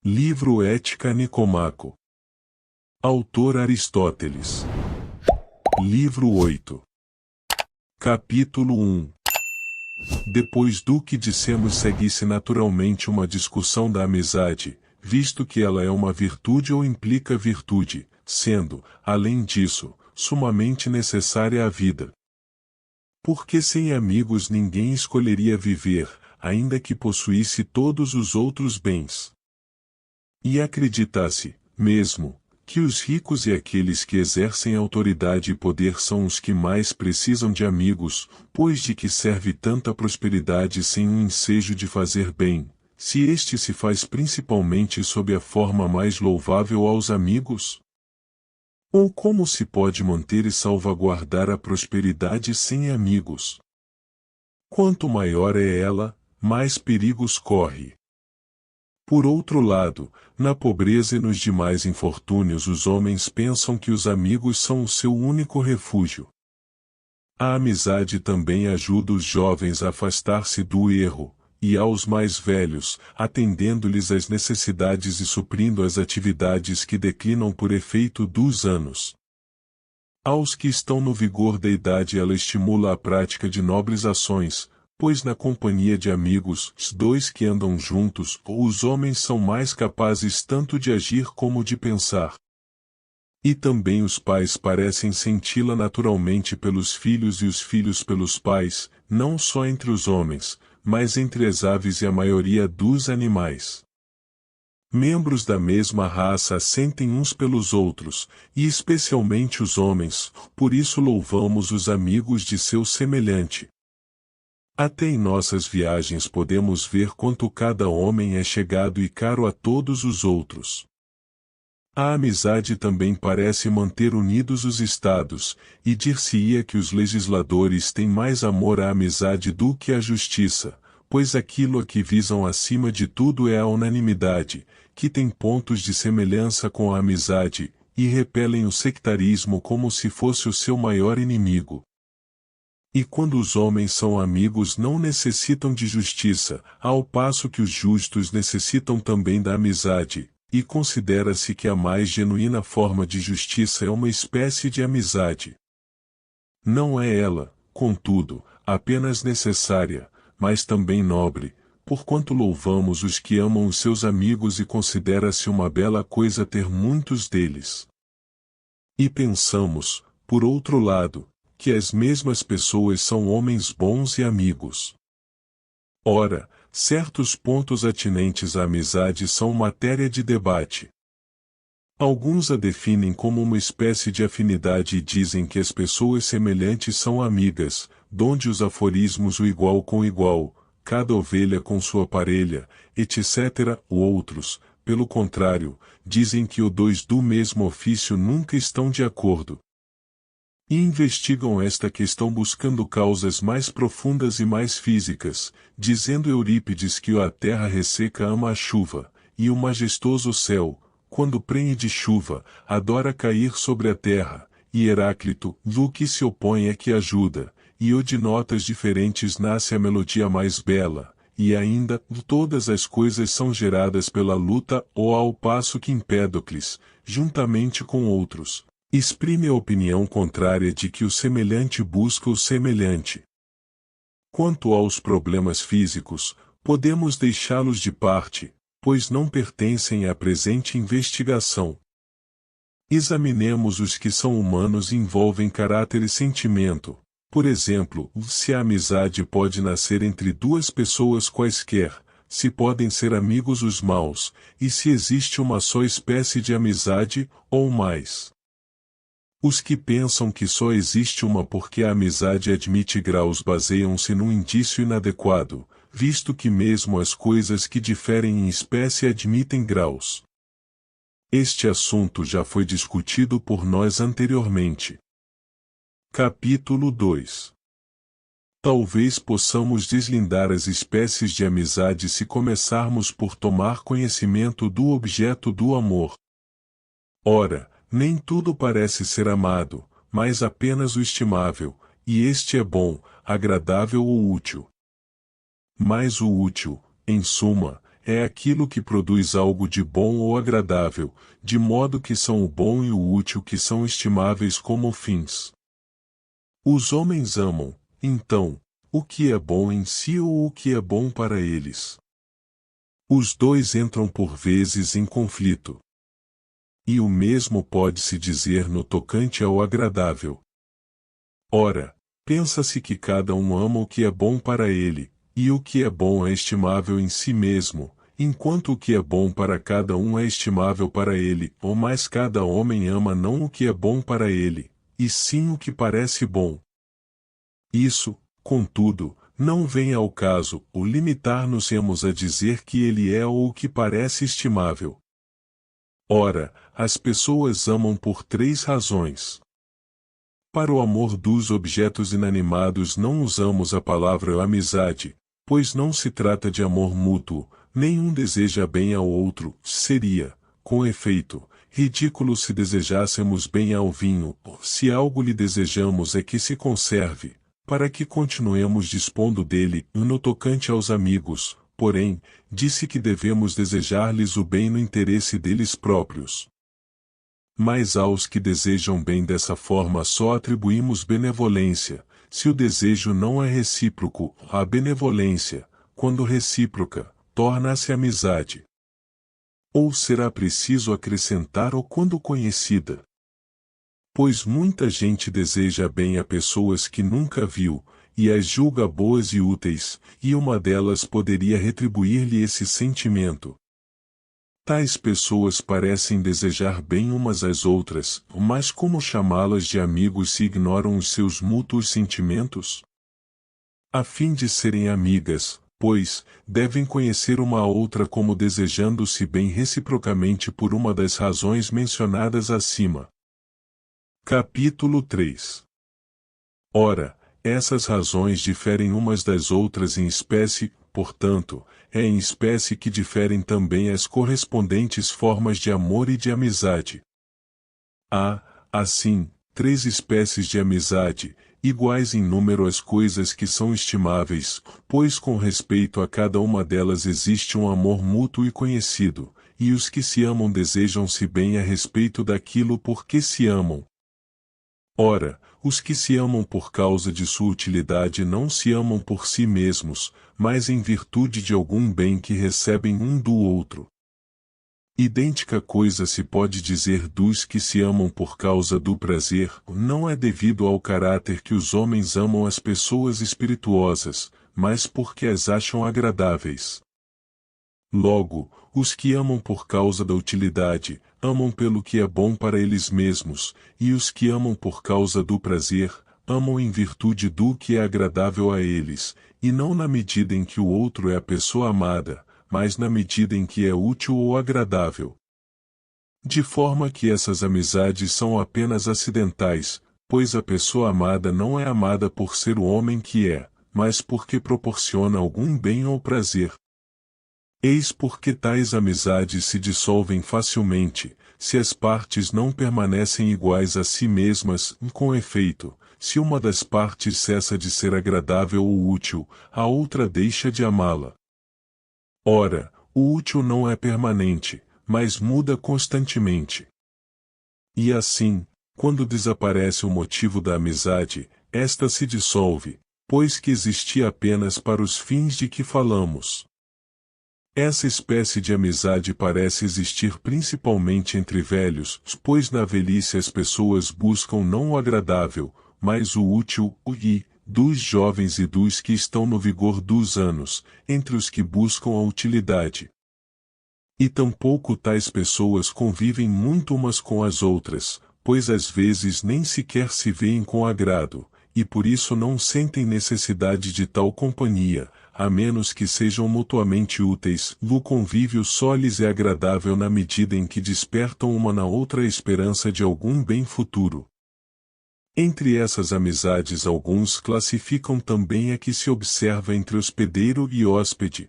Livro Ética Nicomaco. Autor Aristóteles. Livro 8. Capítulo 1. Depois do que dissemos, segue-se naturalmente uma discussão da amizade, visto que ela é uma virtude ou implica virtude, sendo, além disso, sumamente necessária à vida. Porque sem amigos ninguém escolheria viver, ainda que possuísse todos os outros bens. E acredita-se, mesmo, que os ricos e aqueles que exercem autoridade e poder são os que mais precisam de amigos, pois de que serve tanta prosperidade sem um ensejo de fazer bem, se este se faz principalmente sob a forma mais louvável aos amigos? Ou como se pode manter e salvaguardar a prosperidade sem amigos? Quanto maior é ela, mais perigos corre. Por outro lado, na pobreza e nos demais infortúnios os homens pensam que os amigos são o seu único refúgio. A amizade também ajuda os jovens a afastar-se do erro, e aos mais velhos, atendendo-lhes às necessidades e suprindo as atividades que declinam por efeito dos anos. Aos que estão no vigor da idade ela estimula a prática de nobres ações, pois na companhia de amigos, os dois que andam juntos, os homens são mais capazes tanto de agir como de pensar. E também os pais parecem senti-la naturalmente pelos filhos e os filhos pelos pais, não só entre os homens, mas entre as aves e a maioria dos animais. Membros da mesma raça sentem uns pelos outros, e especialmente os homens, por isso louvamos os amigos de seu semelhante. Até em nossas viagens podemos ver quanto cada homem é chegado e caro a todos os outros. A amizade também parece manter unidos os estados, e dir-se-ia que os legisladores têm mais amor à amizade do que à justiça, pois aquilo a que visam acima de tudo é a unanimidade, que tem pontos de semelhança com a amizade, e repelem o sectarismo como se fosse o seu maior inimigo. E quando os homens são amigos não necessitam de justiça, ao passo que os justos necessitam também da amizade, e considera-se que a mais genuína forma de justiça é uma espécie de amizade. Não é ela, contudo, apenas necessária, mas também nobre, porquanto louvamos os que amam os seus amigos e considera-se uma bela coisa ter muitos deles. E pensamos, por outro lado, que as mesmas pessoas são homens bons e amigos. Ora, certos pontos atinentes à amizade são matéria de debate. Alguns a definem como uma espécie de afinidade e dizem que as pessoas semelhantes são amigas, donde os aforismos o igual com igual, cada ovelha com sua parelha, etc. Outros, pelo contrário, dizem que os dois do mesmo ofício nunca estão de acordo. E investigam esta questão buscando causas mais profundas e mais físicas, dizendo Eurípides que a terra resseca ama a chuva, e o majestoso céu, quando prenhe de chuva, adora cair sobre a terra, e Heráclito, do que se opõe é que ajuda, e o de notas diferentes nasce a melodia mais bela, e ainda, todas as coisas são geradas pela luta ou ao passo que Empédocles, juntamente com outros, exprime a opinião contrária de que o semelhante busca o semelhante. Quanto aos problemas físicos, podemos deixá-los de parte, pois não pertencem à presente investigação. Examinemos os que são humanos e envolvem caráter e sentimento. Por exemplo, se a amizade pode nascer entre duas pessoas quaisquer, se podem ser amigos os maus, e se existe uma só espécie de amizade, ou mais. Os que pensam que só existe uma porque a amizade admite graus baseiam-se num indício inadequado, visto que mesmo as coisas que diferem em espécie admitem graus. Este assunto já foi discutido por nós anteriormente. Capítulo 2. Talvez possamos deslindar as espécies de amizade se começarmos por tomar conhecimento do objeto do amor. Ora, nem tudo parece ser amado, mas apenas o estimável, e este é bom, agradável ou útil. Mas o útil, em suma, é aquilo que produz algo de bom ou agradável, de modo que são o bom e o útil que são estimáveis como fins. Os homens amam, então, o que é bom em si ou o que é bom para eles. Os dois entram por vezes em conflito. E o mesmo pode-se dizer no tocante ao agradável. Ora, pensa-se que cada um ama o que é bom para ele, e o que é bom é estimável em si mesmo, enquanto o que é bom para cada um é estimável para ele, ou mais cada homem ama não o que é bom para ele, e sim o que parece bom. Isso, contudo, não vem ao caso, o limitar-nos-emos a dizer que ele é ou o que parece estimável. Ora, as pessoas amam por 3 razões. Para o amor dos objetos inanimados não usamos a palavra amizade, pois não se trata de amor mútuo, nenhum deseja bem ao outro, seria, com efeito, ridículo se desejássemos bem ao vinho, se algo lhe desejamos é que se conserve, para que continuemos dispondo dele, no tocante aos amigos, porém, disse que devemos desejar-lhes o bem no interesse deles próprios. Mas aos que desejam bem dessa forma só atribuímos benevolência, se o desejo não é recíproco, a benevolência, quando recíproca, torna-se amizade. Ou será preciso acrescentar ou quando conhecida? Pois muita gente deseja bem a pessoas que nunca viu, e as julga boas e úteis, e uma delas poderia retribuir-lhe esse sentimento. Tais pessoas parecem desejar bem umas às outras, mas como chamá-las de amigos se ignoram os seus mútuos sentimentos? A fim de serem amigas, pois, devem conhecer uma a outra como desejando-se bem reciprocamente por uma das razões mencionadas acima. Capítulo 3. Ora, essas razões diferem umas das outras em espécie, portanto, é em espécie que diferem também as correspondentes formas de amor e de amizade. Há, assim, 3 espécies de amizade, iguais em número às coisas que são estimáveis, pois com respeito a cada uma delas existe um amor mútuo e conhecido, e os que se amam desejam-se bem a respeito daquilo por que se amam. Ora, os que se amam por causa de sua utilidade não se amam por si mesmos, mas em virtude de algum bem que recebem um do outro. Idêntica coisa se pode dizer dos que se amam por causa do prazer, não é devido ao caráter que os homens amam as pessoas espirituosas, mas porque as acham agradáveis. Logo, os que amam por causa da utilidade, amam pelo que é bom para eles mesmos, e os que amam por causa do prazer, amam em virtude do que é agradável a eles, e não na medida em que o outro é a pessoa amada, mas na medida em que é útil ou agradável. De forma que essas amizades são apenas acidentais, pois a pessoa amada não é amada por ser o homem que é, mas porque proporciona algum bem ou prazer. Eis porque tais amizades se dissolvem facilmente, se as partes não permanecem iguais a si mesmas, com efeito, se uma das partes cessa de ser agradável ou útil, a outra deixa de amá-la. Ora, o útil não é permanente, mas muda constantemente. E assim, quando desaparece o motivo da amizade, esta se dissolve, pois que existia apenas para os fins de que falamos. Essa espécie de amizade parece existir principalmente entre velhos, pois na velhice as pessoas buscam não o agradável, mas o útil, dos jovens e dos que estão no vigor dos anos, entre os que buscam a utilidade. E tampouco tais pessoas convivem muito umas com as outras, pois às vezes nem sequer se veem com agrado, e por isso não sentem necessidade de tal companhia, a menos que sejam mutuamente úteis. O convívio só lhes é agradável na medida em que despertam uma na outra a esperança de algum bem futuro. Entre essas amizades alguns classificam também a que se observa entre hospedeiro e hóspede.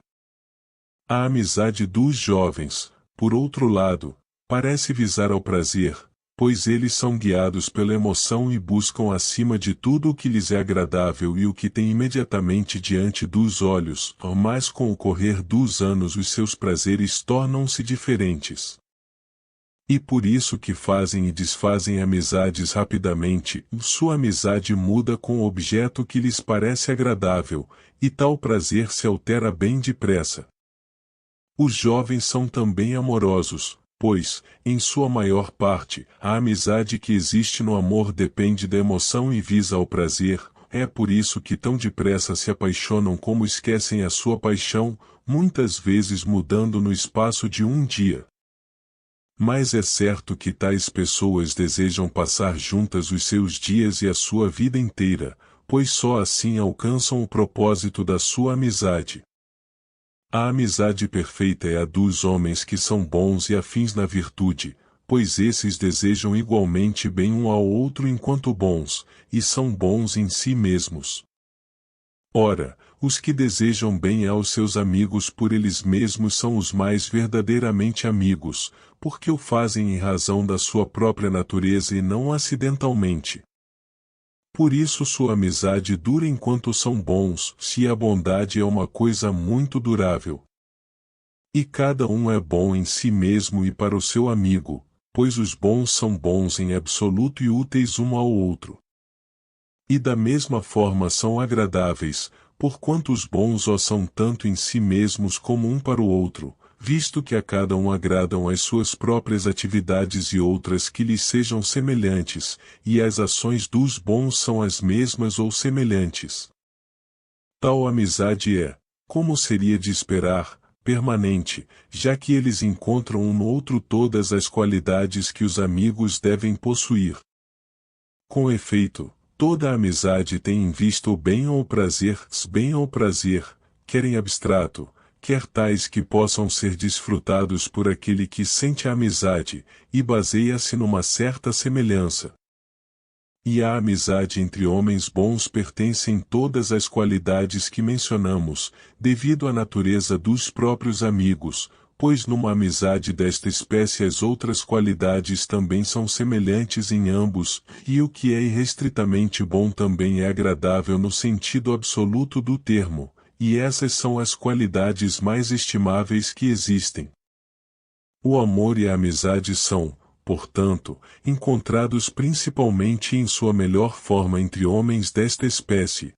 A amizade dos jovens, por outro lado, parece visar ao prazer, pois eles são guiados pela emoção e buscam acima de tudo o que lhes é agradável e o que tem imediatamente diante dos olhos, mas com o correr dos anos os seus prazeres tornam-se diferentes. E por isso que fazem e desfazem amizades rapidamente, sua amizade muda com o objeto que lhes parece agradável, e tal prazer se altera bem depressa. Os jovens são também amorosos, pois, em sua maior parte, a amizade que existe no amor depende da emoção e visa ao prazer, é por isso que tão depressa se apaixonam como esquecem a sua paixão, muitas vezes mudando no espaço de um dia. Mas é certo que tais pessoas desejam passar juntas os seus dias e a sua vida inteira, pois só assim alcançam o propósito da sua amizade. A amizade perfeita é a dos homens que são bons e afins na virtude, pois esses desejam igualmente bem um ao outro enquanto bons, e são bons em si mesmos. Ora, os que desejam bem aos seus amigos por eles mesmos são os mais verdadeiramente amigos, porque o fazem em razão da sua própria natureza e não acidentalmente. Por isso sua amizade dura enquanto são bons, se a bondade é uma coisa muito durável. E cada um é bom em si mesmo e para o seu amigo, pois os bons são bons em absoluto e úteis um ao outro. E da mesma forma são agradáveis, porquanto os bons o são tanto em si mesmos como um para o outro, visto que a cada um agradam as suas próprias atividades e outras que lhes sejam semelhantes, e as ações dos bons são as mesmas ou semelhantes. Tal amizade é, como seria de esperar, permanente, já que eles encontram um no outro todas as qualidades que os amigos devem possuir. Com efeito, toda amizade tem em vista o bem ou o prazer, quer em abstrato, quer tais que possam ser desfrutados por aquele que sente a amizade, e baseia-se numa certa semelhança. E a amizade entre homens bons pertencem todas as qualidades que mencionamos, devido à natureza dos próprios amigos, pois numa amizade desta espécie as outras qualidades também são semelhantes em ambos, e o que é irrestritamente bom também é agradável no sentido absoluto do termo. E essas são as qualidades mais estimáveis que existem. O amor e a amizade são, portanto, encontrados principalmente em sua melhor forma entre homens desta espécie.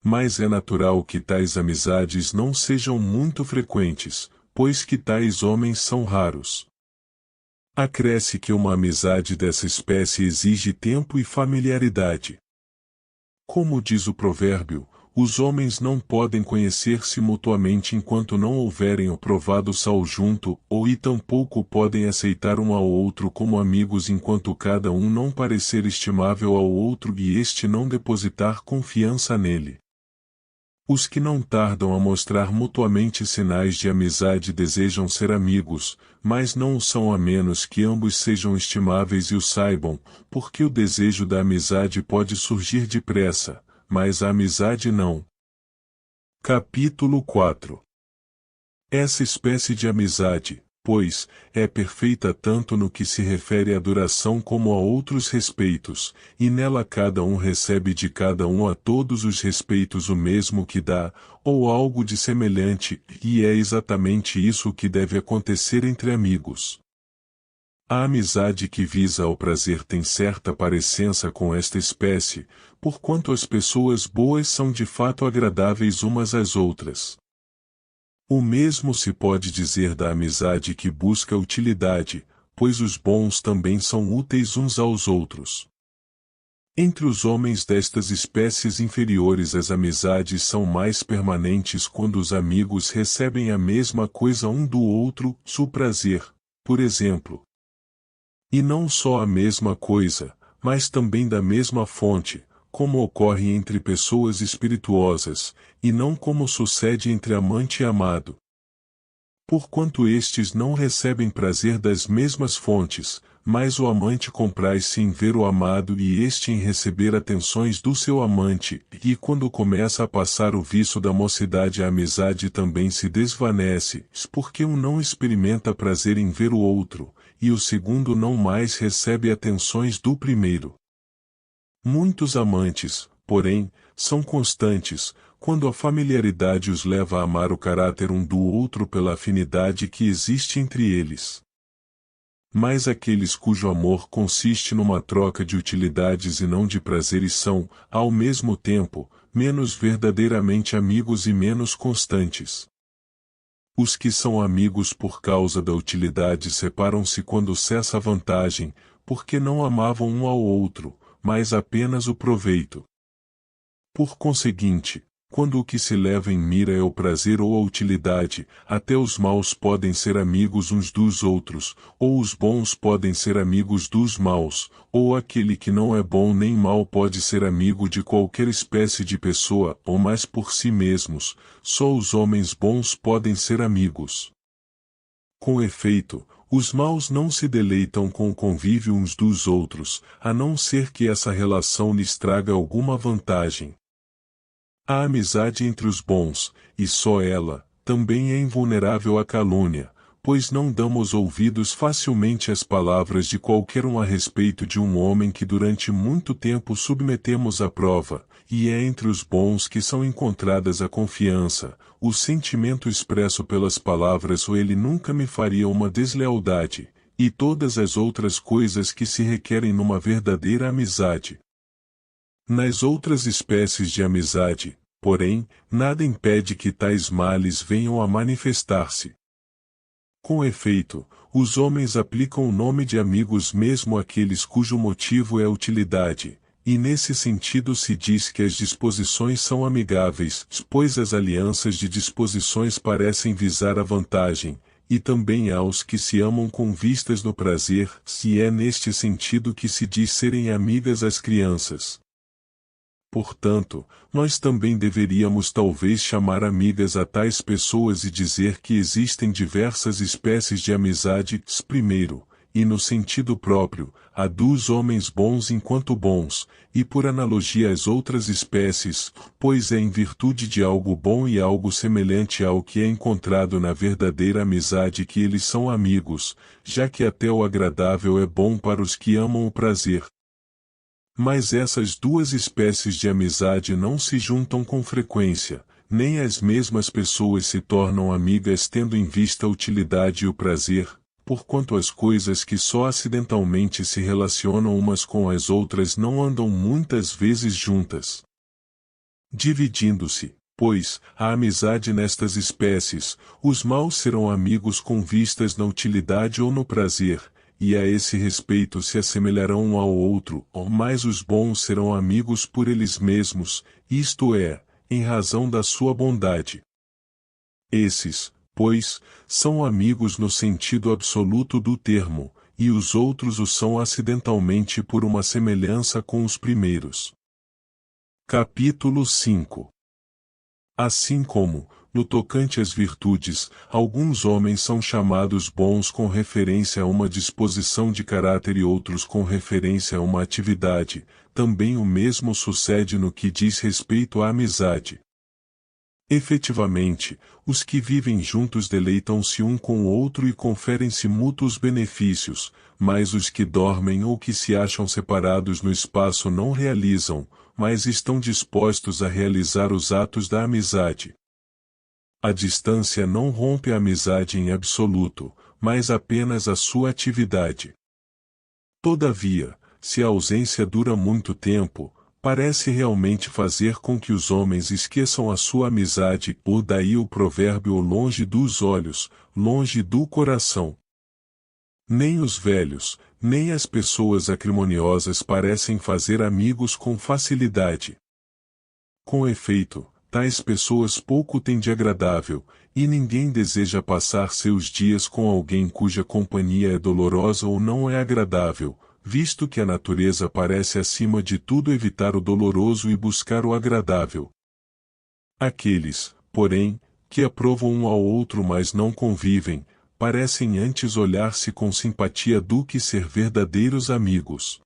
Mas é natural que tais amizades não sejam muito frequentes, pois que tais homens são raros. Acresce que uma amizade dessa espécie exige tempo e familiaridade. Como diz o provérbio, os homens não podem conhecer-se mutuamente enquanto não houverem o provado sal junto, e tampouco podem aceitar um ao outro como amigos enquanto cada um não parecer estimável ao outro e este não depositar confiança nele. Os que não tardam a mostrar mutuamente sinais de amizade desejam ser amigos, mas não o são a menos que ambos sejam estimáveis e o saibam, porque o desejo da amizade pode surgir depressa, mas a amizade não. Capítulo 4. Essa espécie de amizade, pois, é perfeita tanto no que se refere à duração como a outros respeitos, e nela cada um recebe de cada um a todos os respeitos o mesmo que dá, ou algo de semelhante, e é exatamente isso que deve acontecer entre amigos. A amizade que visa ao prazer tem certa parecença com esta espécie, porquanto as pessoas boas são de fato agradáveis umas às outras. O mesmo se pode dizer da amizade que busca utilidade, pois os bons também são úteis uns aos outros. Entre os homens destas espécies inferiores as amizades são mais permanentes quando os amigos recebem a mesma coisa um do outro, o prazer, por exemplo. E não só a mesma coisa, mas também da mesma fonte, como ocorre entre pessoas espirituosas, e não como sucede entre amante e amado. Porquanto estes não recebem prazer das mesmas fontes, mas o amante compraz-se em ver o amado e este em receber atenções do seu amante, e quando começa a passar o viço da mocidade a amizade também se desvanece, porque um não experimenta prazer em ver o outro, e o segundo não mais recebe atenções do primeiro. Muitos amantes, porém, são constantes, quando a familiaridade os leva a amar o caráter um do outro pela afinidade que existe entre eles. Mas aqueles cujo amor consiste numa troca de utilidades e não de prazeres são, ao mesmo tempo, menos verdadeiramente amigos e menos constantes. Os que são amigos por causa da utilidade separam-se quando cessa a vantagem, porque não amavam um ao outro, mas apenas o proveito. Por conseguinte, quando o que se leva em mira é o prazer ou a utilidade, até os maus podem ser amigos uns dos outros, ou os bons podem ser amigos dos maus, ou aquele que não é bom nem mau pode ser amigo de qualquer espécie de pessoa, ou mais por si mesmos, só os homens bons podem ser amigos. Com efeito, os maus não se deleitam com o convívio uns dos outros, a não ser que essa relação lhes traga alguma vantagem. A amizade entre os bons, e só ela, também é invulnerável à calúnia, pois não damos ouvidos facilmente às palavras de qualquer um a respeito de um homem que durante muito tempo submetemos à prova, e é entre os bons que são encontradas a confiança, o sentimento expresso pelas palavras ou ele nunca me faria uma deslealdade, e todas as outras coisas que se requerem numa verdadeira amizade. Nas outras espécies de amizade, porém, nada impede que tais males venham a manifestar-se. Com efeito, os homens aplicam o nome de amigos mesmo àqueles cujo motivo é a utilidade, e nesse sentido se diz que as disposições são amigáveis, pois as alianças de disposições parecem visar a vantagem, e também há os que se amam com vistas no prazer, se é neste sentido que se diz serem amigas as crianças. Portanto, nós também deveríamos talvez chamar amigas a tais pessoas e dizer que existem diversas espécies de amizade, primeiro, e no sentido próprio, a dos homens bons enquanto bons, e por analogia às outras espécies, pois é em virtude de algo bom e algo semelhante ao que é encontrado na verdadeira amizade que eles são amigos, já que até o agradável é bom para os que amam o prazer. Mas essas duas espécies de amizade não se juntam com frequência, nem as mesmas pessoas se tornam amigas tendo em vista a utilidade e o prazer, porquanto as coisas que só acidentalmente se relacionam umas com as outras não andam muitas vezes juntas. Dividindo-se, pois, a amizade nestas espécies, os maus serão amigos com vistas na utilidade ou no prazer, e a esse respeito se assemelharão um ao outro, mas os bons serão amigos por eles mesmos, isto é, em razão da sua bondade. Esses, pois, são amigos no sentido absoluto do termo, e os outros o são acidentalmente por uma semelhança com os primeiros. Capítulo 5. Assim como, no tocante às virtudes, alguns homens são chamados bons com referência a uma disposição de caráter e outros com referência a uma atividade, também o mesmo sucede no que diz respeito à amizade. Efetivamente, os que vivem juntos deleitam-se um com o outro e conferem-se mútuos benefícios, mas os que dormem ou que se acham separados no espaço não realizam, mas estão dispostos a realizar os atos da amizade. A distância não rompe a amizade em absoluto, mas apenas a sua atividade. Todavia, se a ausência dura muito tempo, parece realmente fazer com que os homens esqueçam a sua amizade, ou daí o provérbio longe dos olhos, longe do coração. Nem os velhos, nem as pessoas acrimoniosas parecem fazer amigos com facilidade. Com efeito, tais pessoas pouco têm de agradável, e ninguém deseja passar seus dias com alguém cuja companhia é dolorosa ou não é agradável, visto que a natureza parece acima de tudo evitar o doloroso e buscar o agradável. Aqueles, porém, que aprovam um ao outro mas não convivem, parecem antes olhar-se com simpatia do que ser verdadeiros amigos.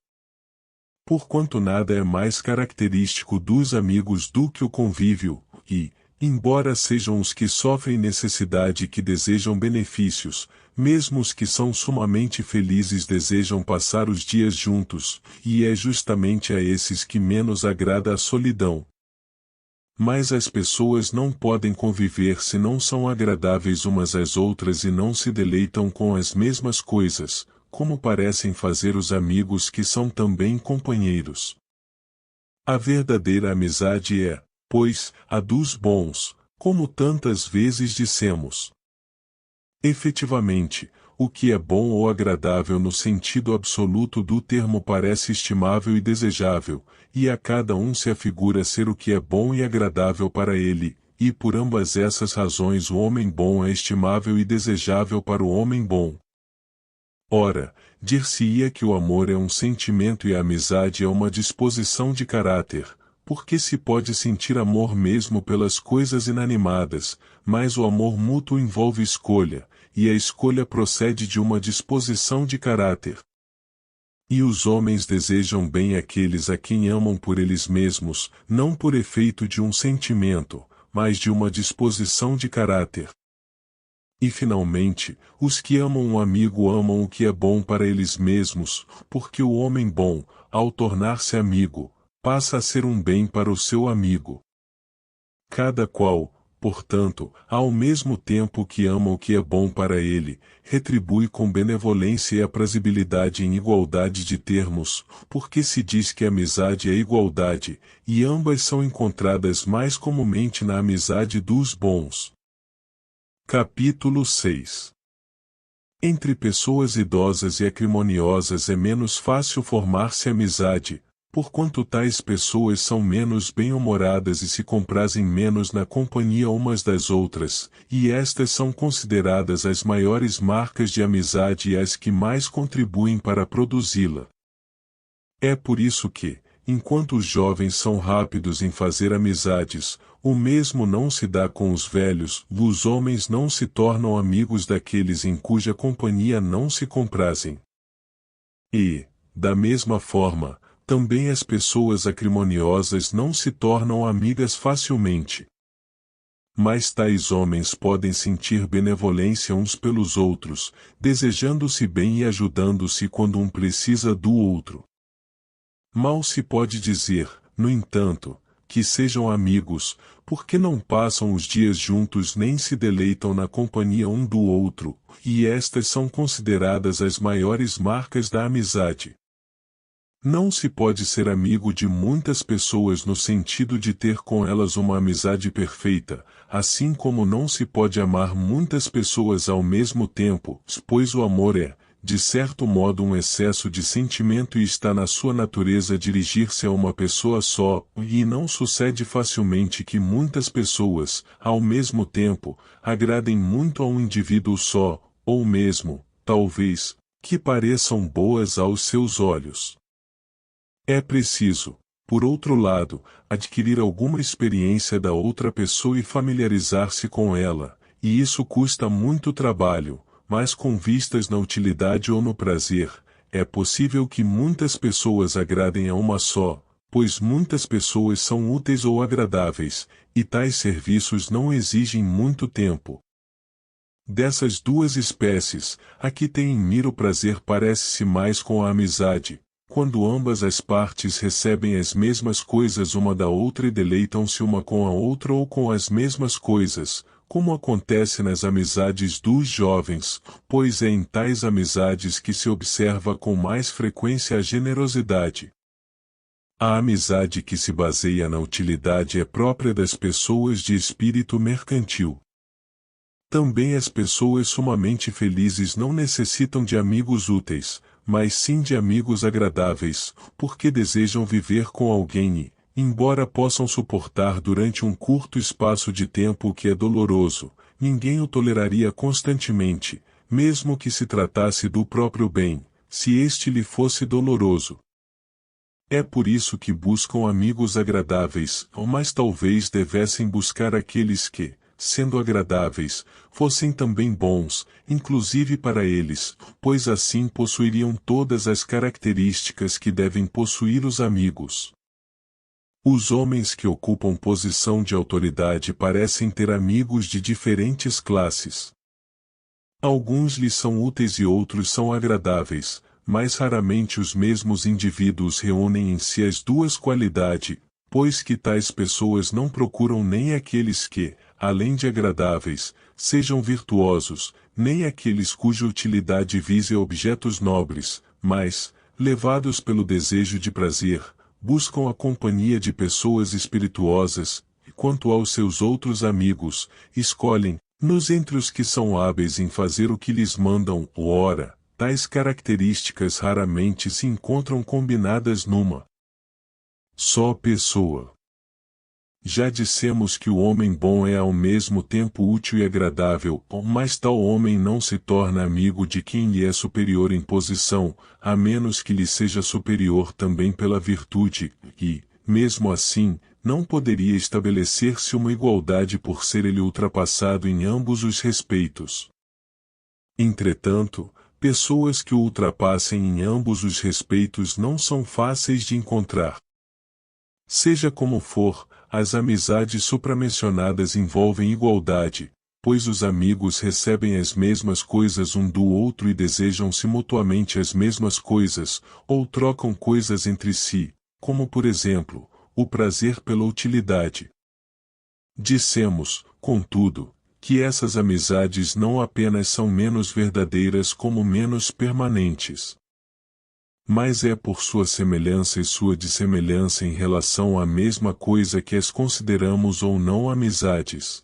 Porquanto nada é mais característico dos amigos do que o convívio, e, Embora sejam os que sofrem necessidade que desejam benefícios, mesmo os que são sumamente felizes desejam passar os dias juntos, e é justamente a esses que menos agrada a solidão. Mas as pessoas não podem conviver se não são agradáveis umas às outras e não se deleitam com as mesmas coisas, como parecem fazer os amigos que são também companheiros. A verdadeira amizade é, pois, a dos bons, como tantas vezes dissemos. Efetivamente, o que é bom ou agradável no sentido absoluto do termo parece estimável e desejável, e a cada um se afigura ser o que é bom e agradável para ele, e por ambas essas razões o homem bom é estimável e desejável para o homem bom. Ora, dir-se-ia que o amor é um sentimento e a amizade é uma disposição de caráter, porque se pode sentir amor mesmo pelas coisas inanimadas, mas o amor mútuo envolve escolha, e a escolha procede de uma disposição de caráter. E os homens desejam bem àqueles a quem amam por eles mesmos, não por efeito de um sentimento, mas de uma disposição de caráter. E finalmente, os que amam um amigo amam o que é bom para eles mesmos, porque o homem bom, ao tornar-se amigo, passa a ser um bem para o seu amigo. Cada qual, portanto, ao mesmo tempo que ama o que é bom para ele, retribui com benevolência e aprazibilidade em igualdade de termos, porque se diz que a amizade é igualdade, e ambas são encontradas mais comumente na amizade dos bons. Capítulo 6. Entre pessoas idosas e acrimoniosas é menos fácil formar-se amizade, porquanto tais pessoas são menos bem-humoradas e se comprazem menos na companhia umas das outras, e estas são consideradas as maiores marcas de amizade e as que mais contribuem para produzi-la. É por isso que, enquanto os jovens são rápidos em fazer amizades, o mesmo não se dá com os velhos, os homens não se tornam amigos daqueles em cuja companhia não se comprazem. E, da mesma forma, também as pessoas acrimoniosas não se tornam amigas facilmente. Mas tais homens podem sentir benevolência uns pelos outros, desejando-se bem e ajudando-se quando um precisa do outro. Mal se pode dizer, no entanto, que sejam amigos, porque não passam os dias juntos nem se deleitam na companhia um do outro, e estas são consideradas as maiores marcas da amizade. Não se pode ser amigo de muitas pessoas no sentido de ter com elas uma amizade perfeita, assim como não se pode amar muitas pessoas ao mesmo tempo, pois o amor é, de certo modo, um excesso de sentimento e está na sua natureza dirigir-se a uma pessoa só, e não sucede facilmente que muitas pessoas, ao mesmo tempo, agradem muito a um indivíduo só, ou mesmo, talvez, que pareçam boas aos seus olhos. É preciso, por outro lado, adquirir alguma experiência da outra pessoa e familiarizar-se com ela, e isso custa muito trabalho, mas com vistas na utilidade ou no prazer, é possível que muitas pessoas agradem a uma só, pois muitas pessoas são úteis ou agradáveis, e tais serviços não exigem muito tempo. Dessas duas espécies, a que tem em mira o prazer parece-se mais com a amizade, quando ambas as partes recebem as mesmas coisas uma da outra e deleitam-se uma com a outra ou com as mesmas coisas, como acontece nas amizades dos jovens, pois é em tais amizades que se observa com mais frequência a generosidade. A amizade que se baseia na utilidade é própria das pessoas de espírito mercantil. Também as pessoas sumamente felizes não necessitam de amigos úteis, mas sim de amigos agradáveis, porque desejam viver com alguém e, embora possam suportar durante um curto espaço de tempo o que é doloroso, ninguém o toleraria constantemente, mesmo que se tratasse do próprio bem, se este lhe fosse doloroso. É por isso que buscam amigos agradáveis, mas talvez devessem buscar aqueles que, sendo agradáveis, fossem também bons, inclusive para eles, pois assim possuiriam todas as características que devem possuir os amigos. Os homens que ocupam posição de autoridade parecem ter amigos de diferentes classes. Alguns lhes são úteis e outros são agradáveis, mas raramente os mesmos indivíduos reúnem em si as duas qualidades, pois que tais pessoas não procuram nem aqueles que, além de agradáveis, sejam virtuosos, nem aqueles cuja utilidade vise objetos nobres, mas, levados pelo desejo de prazer, buscam a companhia de pessoas espirituosas, e quanto aos seus outros amigos, escolhem-nos entre os que são hábeis em fazer o que lhes mandam. Ora, tais características raramente se encontram combinadas numa só pessoa. Já dissemos que o homem bom é ao mesmo tempo útil e agradável, mas tal homem não se torna amigo de quem lhe é superior em posição, a menos que lhe seja superior também pela virtude, e, mesmo assim, não poderia estabelecer-se uma igualdade por ser ele ultrapassado em ambos os respeitos. Entretanto, pessoas que o ultrapassem em ambos os respeitos não são fáceis de encontrar. Seja como for, as amizades supramencionadas envolvem igualdade, pois os amigos recebem as mesmas coisas um do outro e desejam-se mutuamente as mesmas coisas, ou trocam coisas entre si, como por exemplo, o prazer pela utilidade. Dissemos, contudo, que essas amizades não apenas são menos verdadeiras como menos permanentes. Mas é por sua semelhança e sua dissemelhança em relação à mesma coisa que as consideramos ou não amizades.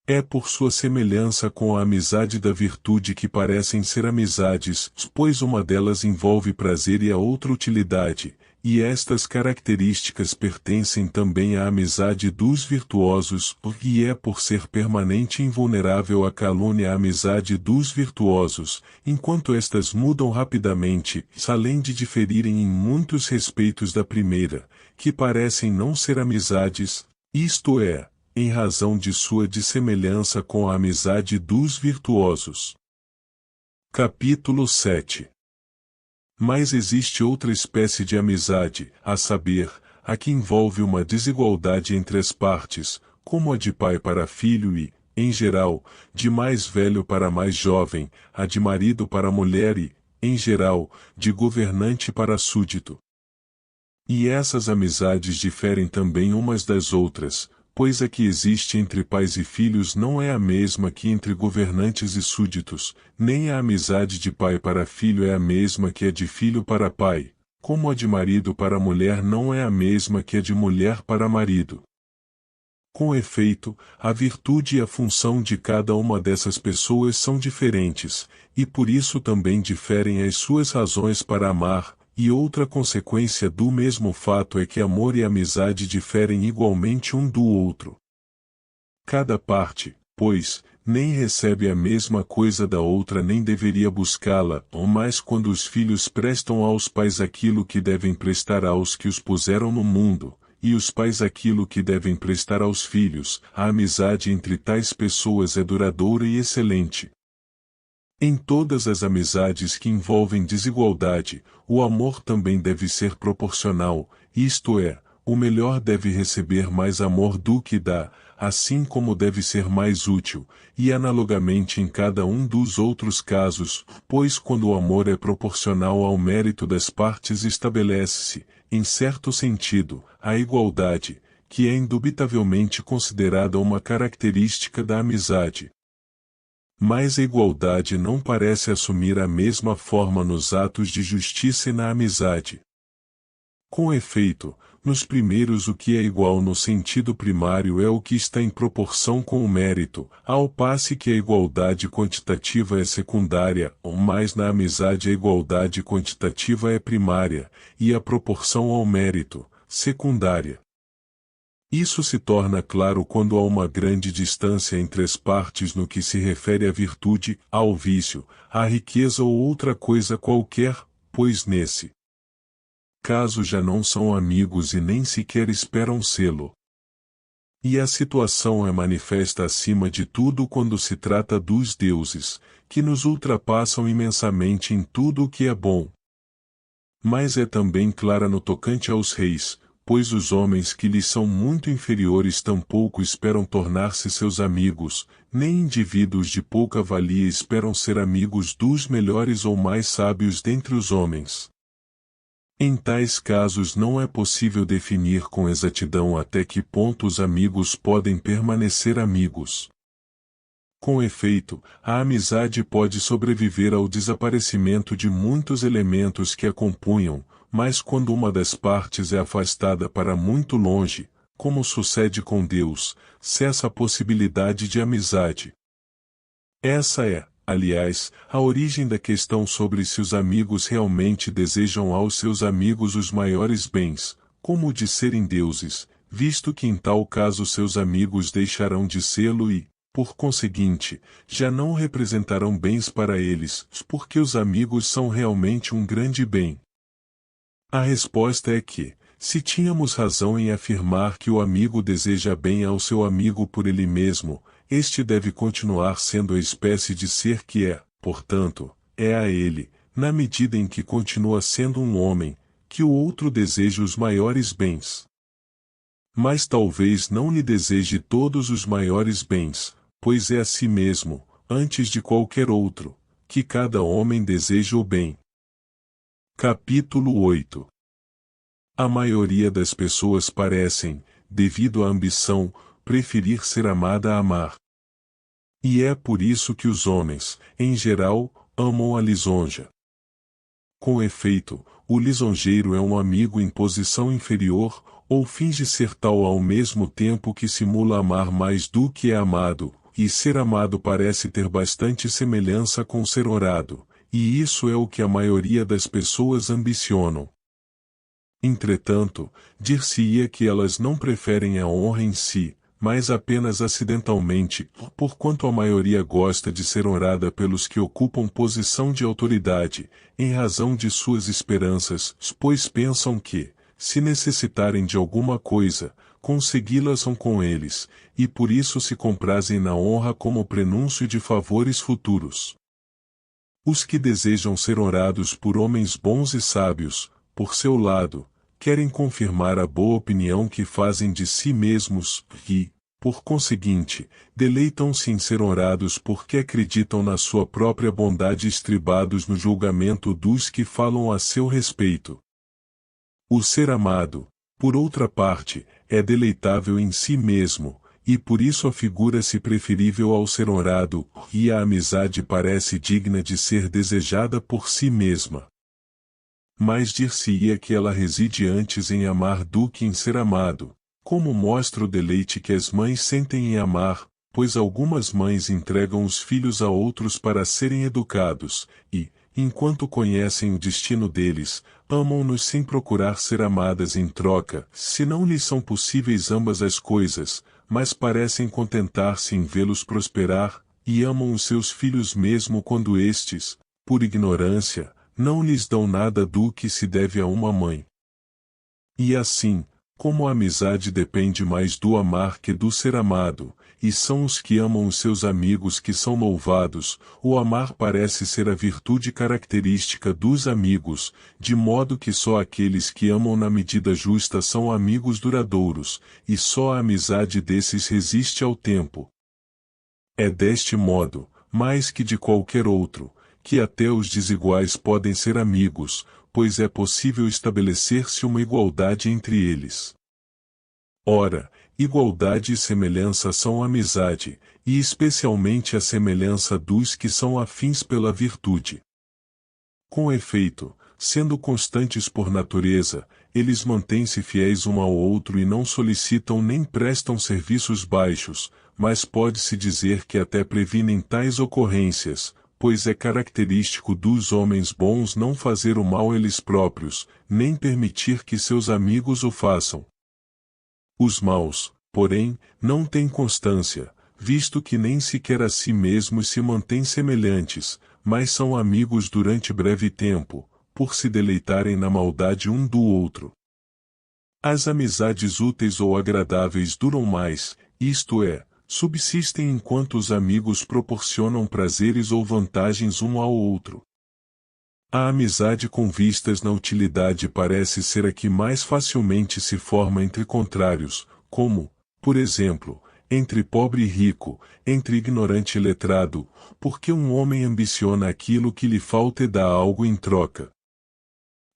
É por sua semelhança com a amizade da virtude que parecem ser amizades, pois uma delas envolve prazer e a outra utilidade, e estas características pertencem também à amizade dos virtuosos, e é por ser permanente e invulnerável à calúnia a amizade dos virtuosos, enquanto estas mudam rapidamente, além de diferirem em muitos respeitos da primeira, que parecem não ser amizades, isto é, em razão de sua dissemelhança com a amizade dos virtuosos. Capítulo 7. Mas existe outra espécie de amizade, a saber, a que envolve uma desigualdade entre as partes, como a de pai para filho e, em geral, de mais velho para mais jovem, a de marido para mulher e, em geral, de governante para súdito. E essas amizades diferem também umas das outras, pois a que existe entre pais e filhos não é a mesma que entre governantes e súditos, nem a amizade de pai para filho é a mesma que a de filho para pai, como a de marido para mulher não é a mesma que a de mulher para marido. Com efeito, a virtude e a função de cada uma dessas pessoas são diferentes, e por isso também diferem as suas razões para amar, e outra consequência do mesmo fato é que amor e amizade diferem igualmente um do outro. Cada parte, pois, nem recebe a mesma coisa da outra nem deveria buscá-la, mas quando os filhos prestam aos pais aquilo que devem prestar aos que os puseram no mundo, e os pais aquilo que devem prestar aos filhos, a amizade entre tais pessoas é duradoura e excelente. Em todas as amizades que envolvem desigualdade, o amor também deve ser proporcional, isto é, o melhor deve receber mais amor do que dá, assim como deve ser mais útil, e analogamente em cada um dos outros casos, pois quando o amor é proporcional ao mérito das partes estabelece-se, em certo sentido, a igualdade, que é indubitavelmente considerada uma característica da amizade. Mas a igualdade não parece assumir a mesma forma nos atos de justiça e na amizade. Com efeito, nos primeiros o que é igual no sentido primário é o que está em proporção com o mérito, ao passo que a igualdade quantitativa é secundária, mas na amizade a igualdade quantitativa é primária, e a proporção ao mérito, secundária. Isso se torna claro quando há uma grande distância entre as partes no que se refere à virtude, ao vício, à riqueza ou outra coisa qualquer, pois nesse caso já não são amigos e nem sequer esperam sê-lo. E a situação é manifesta acima de tudo quando se trata dos deuses, que nos ultrapassam imensamente em tudo o que é bom. Mas é também clara no tocante aos reis, pois os homens que lhes são muito inferiores tampouco esperam tornar-se seus amigos, nem indivíduos de pouca valia esperam ser amigos dos melhores ou mais sábios dentre os homens. Em tais casos não é possível definir com exatidão até que ponto os amigos podem permanecer amigos. Com efeito, a amizade pode sobreviver ao desaparecimento de muitos elementos que a compunham, mas quando uma das partes é afastada para muito longe, como sucede com Deus, cessa a possibilidade de amizade. Essa é, aliás, a origem da questão sobre se os amigos realmente desejam aos seus amigos os maiores bens, como o de serem deuses, visto que em tal caso seus amigos deixarão de sê-lo e, por conseguinte, já não representarão bens para eles, porque os amigos são realmente um grande bem. A resposta é que, se tínhamos razão em afirmar que o amigo deseja bem ao seu amigo por ele mesmo, este deve continuar sendo a espécie de ser que é, portanto, é a ele, na medida em que continua sendo um homem, que o outro deseja os maiores bens. Mas talvez não lhe deseje todos os maiores bens, pois é a si mesmo, antes de qualquer outro, que cada homem deseja o bem. Capítulo 8. A maioria das pessoas parecem, devido à ambição, preferir ser amada a amar. E é por isso que os homens, em geral, amam a lisonja. Com efeito, o lisonjeiro é um amigo em posição inferior, ou finge ser tal ao mesmo tempo que simula amar mais do que é amado, e ser amado parece ter bastante semelhança com ser honrado, e isso é o que a maioria das pessoas ambicionam. Entretanto, dir-se-ia que elas não preferem a honra em si, mas apenas acidentalmente, porquanto a maioria gosta de ser honrada pelos que ocupam posição de autoridade, em razão de suas esperanças, pois pensam que, se necessitarem de alguma coisa, consegui-las são com eles, e por isso se comprazem na honra como prenúncio de favores futuros. Os que desejam ser honrados por homens bons e sábios, por seu lado, querem confirmar a boa opinião que fazem de si mesmos, e, por conseguinte, deleitam-se em ser honrados porque acreditam na sua própria bondade estribados no julgamento dos que falam a seu respeito. O ser amado, por outra parte, é deleitável em si mesmo, e por isso afigura-se preferível ao ser honrado, e a amizade parece digna de ser desejada por si mesma. Mas dir-se-ia que ela reside antes em amar do que em ser amado, como mostra o deleite que as mães sentem em amar, pois algumas mães entregam os filhos a outros para serem educados, e, enquanto conhecem o destino deles, amam-nos sem procurar ser amadas em troca, se não lhes são possíveis ambas as coisas, mas parecem contentar-se em vê-los prosperar, e amam os seus filhos mesmo quando estes, por ignorância, não lhes dão nada do que se deve a uma mãe. E assim, como a amizade depende mais do amar que do ser amado, e são os que amam os seus amigos que são louvados, o amar parece ser a virtude característica dos amigos, de modo que só aqueles que amam na medida justa são amigos duradouros, e só a amizade desses resiste ao tempo. É deste modo, mais que de qualquer outro, que até os desiguais podem ser amigos, pois é possível estabelecer-se uma igualdade entre eles. Ora, igualdade e semelhança são amizade, e especialmente a semelhança dos que são afins pela virtude. Com efeito, sendo constantes por natureza, eles mantêm-se fiéis um ao outro e não solicitam nem prestam serviços baixos, mas pode-se dizer que até previnem tais ocorrências, pois é característico dos homens bons não fazer o mal eles próprios, nem permitir que seus amigos o façam. Os maus, porém, não têm constância, visto que nem sequer a si mesmos se mantêm semelhantes, mas são amigos durante breve tempo, por se deleitarem na maldade um do outro. As amizades úteis ou agradáveis duram mais, isto é, subsistem enquanto os amigos proporcionam prazeres ou vantagens um ao outro. A amizade com vistas na utilidade parece ser a que mais facilmente se forma entre contrários, como, por exemplo, entre pobre e rico, entre ignorante e letrado, porque um homem ambiciona aquilo que lhe falta e dá algo em troca.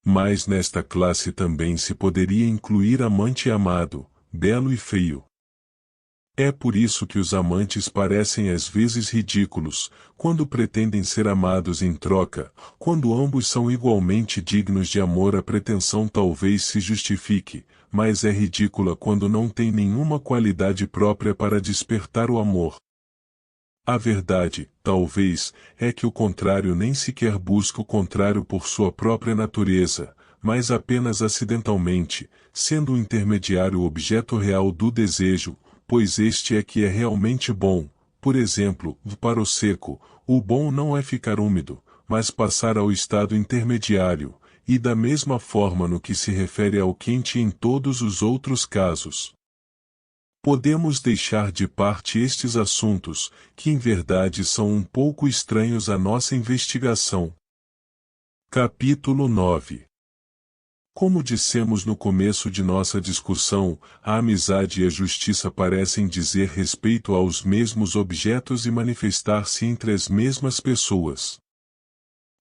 Mas nesta classe também se poderia incluir amante e amado, belo e feio. É por isso que os amantes parecem às vezes ridículos, quando pretendem ser amados em troca, quando ambos são igualmente dignos de amor. A pretensão talvez se justifique, mas é ridícula quando não tem nenhuma qualidade própria para despertar o amor. A verdade, talvez, é que o contrário nem sequer busca o contrário por sua própria natureza, mas apenas acidentalmente, sendo o intermediário o objeto real do desejo, pois este é que é realmente bom. Por exemplo, para o seco, o bom não é ficar úmido, mas passar ao estado intermediário, e da mesma forma no que se refere ao quente em todos os outros casos. Podemos deixar de parte estes assuntos, que em verdade são um pouco estranhos à nossa investigação. Capítulo 9. Como dissemos no começo de nossa discussão, a amizade e a justiça parecem dizer respeito aos mesmos objetos e manifestar-se entre as mesmas pessoas.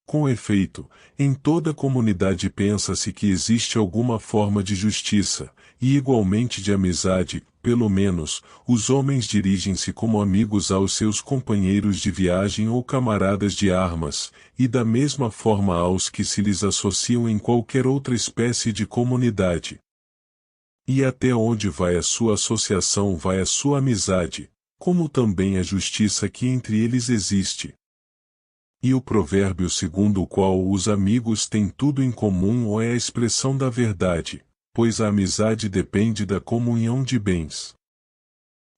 Com efeito, em toda comunidade pensa-se que existe alguma forma de justiça, e igualmente de amizade. Pelo menos, os homens dirigem-se como amigos aos seus companheiros de viagem ou camaradas de armas, e da mesma forma aos que se lhes associam em qualquer outra espécie de comunidade. E até onde vai a sua associação vai a sua amizade, como também a justiça que entre eles existe. E o provérbio segundo o qual os amigos têm tudo em comum é a expressão da verdade, pois a amizade depende da comunhão de bens.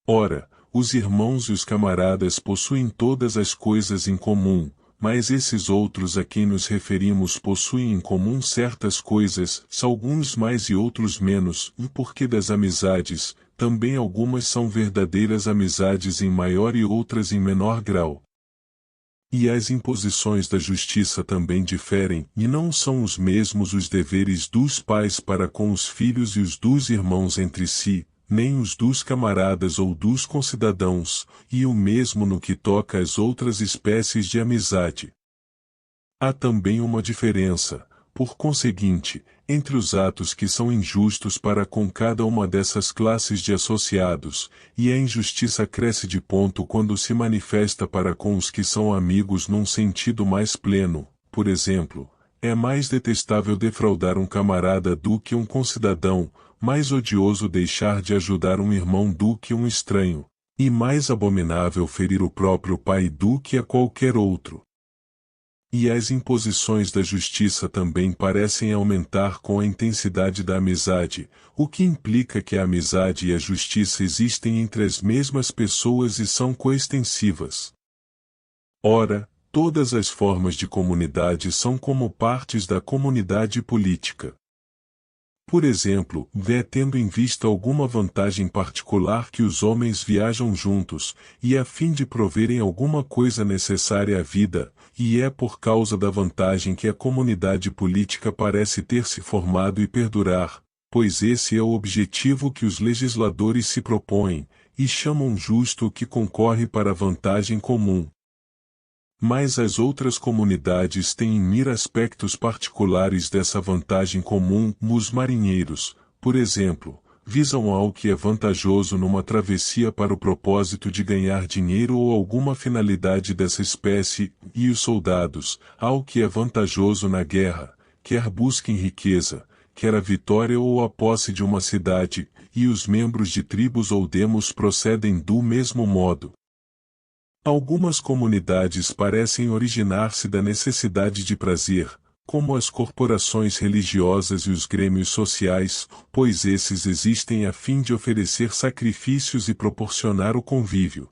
Ora, os irmãos e os camaradas possuem todas as coisas em comum, mas esses outros a quem nos referimos possuem em comum certas coisas, alguns mais e outros menos, e porque das amizades, também algumas são verdadeiras amizades em maior e outras em menor grau. E as imposições da justiça também diferem, e não são os mesmos os deveres dos pais para com os filhos e os dos irmãos entre si, nem os dos camaradas ou dos concidadãos, e o mesmo no que toca às outras espécies de amizade. Há também uma diferença, por conseguinte, entre os atos que são injustos para com cada uma dessas classes de associados, e a injustiça cresce de ponto quando se manifesta para com os que são amigos num sentido mais pleno. Por exemplo, é mais detestável defraudar um camarada do que um concidadão, mais odioso deixar de ajudar um irmão do que um estranho, e mais abominável ferir o próprio pai do que a qualquer outro. E as imposições da justiça também parecem aumentar com a intensidade da amizade, o que implica que a amizade e a justiça existem entre as mesmas pessoas e são coextensivas. Ora, todas as formas de comunidade são como partes da comunidade política. Por exemplo, tendo em vista alguma vantagem particular que os homens viajam juntos, e a fim de proverem alguma coisa necessária à vida, e é por causa da vantagem que a comunidade política parece ter se formado e perdurar, pois esse é o objetivo que os legisladores se propõem, e chamam justo o que concorre para a vantagem comum. Mas as outras comunidades têm em mira aspectos particulares dessa vantagem comum. Os marinheiros, por exemplo, visam ao que é vantajoso numa travessia para o propósito de ganhar dinheiro ou alguma finalidade dessa espécie, e os soldados, ao que é vantajoso na guerra, quer busquem riqueza, quer a vitória ou a posse de uma cidade, e os membros de tribos ou demos procedem do mesmo modo. Algumas comunidades parecem originar-se da necessidade de prazer, como as corporações religiosas e os grêmios sociais, pois esses existem a fim de oferecer sacrifícios e proporcionar o convívio.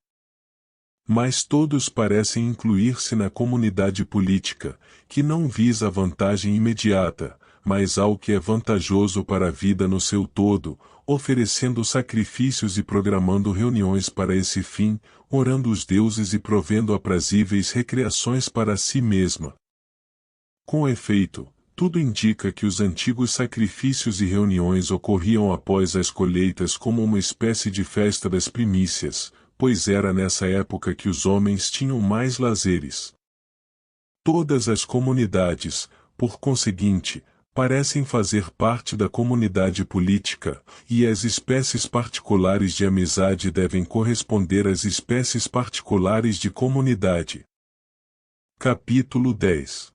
Mas todos parecem incluir-se na comunidade política, que não visa a vantagem imediata, mas ao que é vantajoso para a vida no seu todo, oferecendo sacrifícios e programando reuniões para esse fim, orando os deuses e provendo aprazíveis recreações para si mesma. Com efeito, tudo indica que os antigos sacrifícios e reuniões ocorriam após as colheitas como uma espécie de festa das primícias, pois era nessa época que os homens tinham mais lazeres. Todas as comunidades, por conseguinte, parecem fazer parte da comunidade política, e as espécies particulares de amizade devem corresponder às espécies particulares de comunidade. Capítulo 10.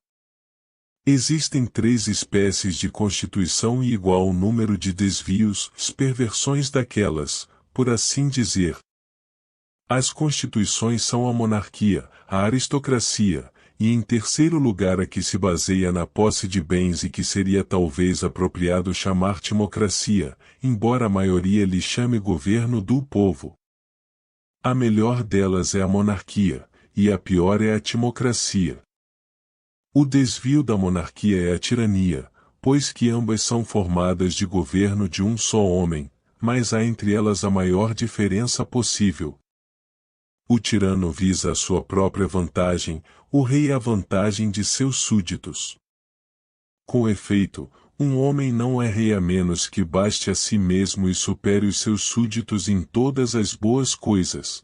Existem 3 espécies de constituição e igual número de desvios, perversões daquelas, por assim dizer. As constituições são a monarquia, a aristocracia, e em terceiro lugar a que se baseia na posse de bens e que seria talvez apropriado chamar timocracia, embora a maioria lhe chame governo do povo. A melhor delas é a monarquia, e a pior é a timocracia. O desvio da monarquia é a tirania, pois que ambas são formadas de governo de um só homem, mas há entre elas a maior diferença possível. O tirano visa a sua própria vantagem, o rei a vantagem de seus súditos. Com efeito, um homem não é rei a menos que baste a si mesmo e supere os seus súditos em todas as boas coisas.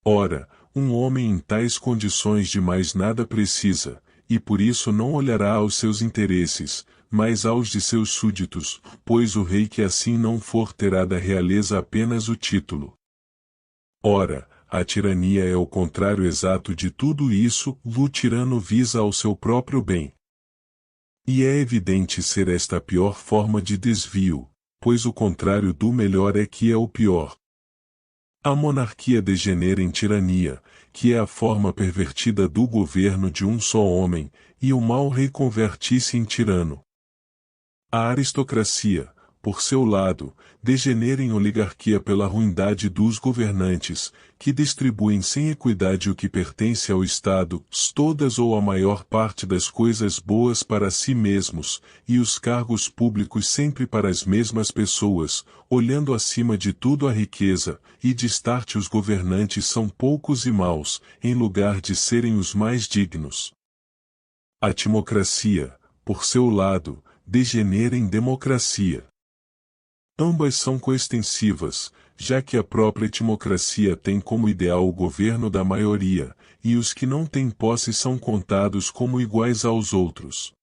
Ora, um homem em tais condições de mais nada precisa, e por isso não olhará aos seus interesses, mas aos de seus súditos, pois o rei que assim não for terá da realeza apenas o título. Ora, a tirania é o contrário exato de tudo isso, o tirano visa ao seu próprio bem. E é evidente ser esta a pior forma de desvio, pois o contrário do melhor é que é o pior. A monarquia degenera em tirania, que é a forma pervertida do governo de um só homem, e o mau rei converte-se em tirano. A aristocracia, por seu lado, degenera em oligarquia pela ruindade dos governantes, que distribuem sem equidade o que pertence ao Estado, todas ou a maior parte das coisas boas para si mesmos, e os cargos públicos sempre para as mesmas pessoas, olhando acima de tudo a riqueza, e destarte os governantes são poucos e maus, em lugar de serem os mais dignos. A timocracia, por seu lado, degenera em democracia. Ambas são coextensivas, já que a própria timocracia tem como ideal o governo da maioria, e os que não têm posse são contados como iguais aos outros.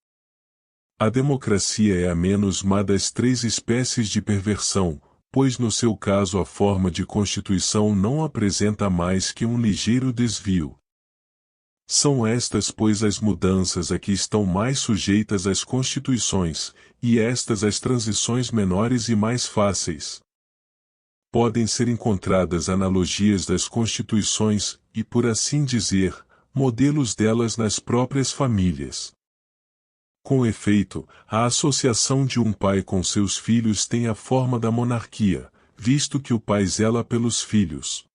A democracia é a menos má das 3 espécies de perversão, pois no seu caso a forma de constituição não apresenta mais que um ligeiro desvio. São estas pois as mudanças a que estão mais sujeitas as constituições, e estas as transições menores e mais fáceis. Podem ser encontradas analogias das constituições, e por assim dizer, modelos delas nas próprias famílias. Com efeito, a associação de um pai com seus filhos tem a forma da monarquia, visto que o pai zela pelos filhos.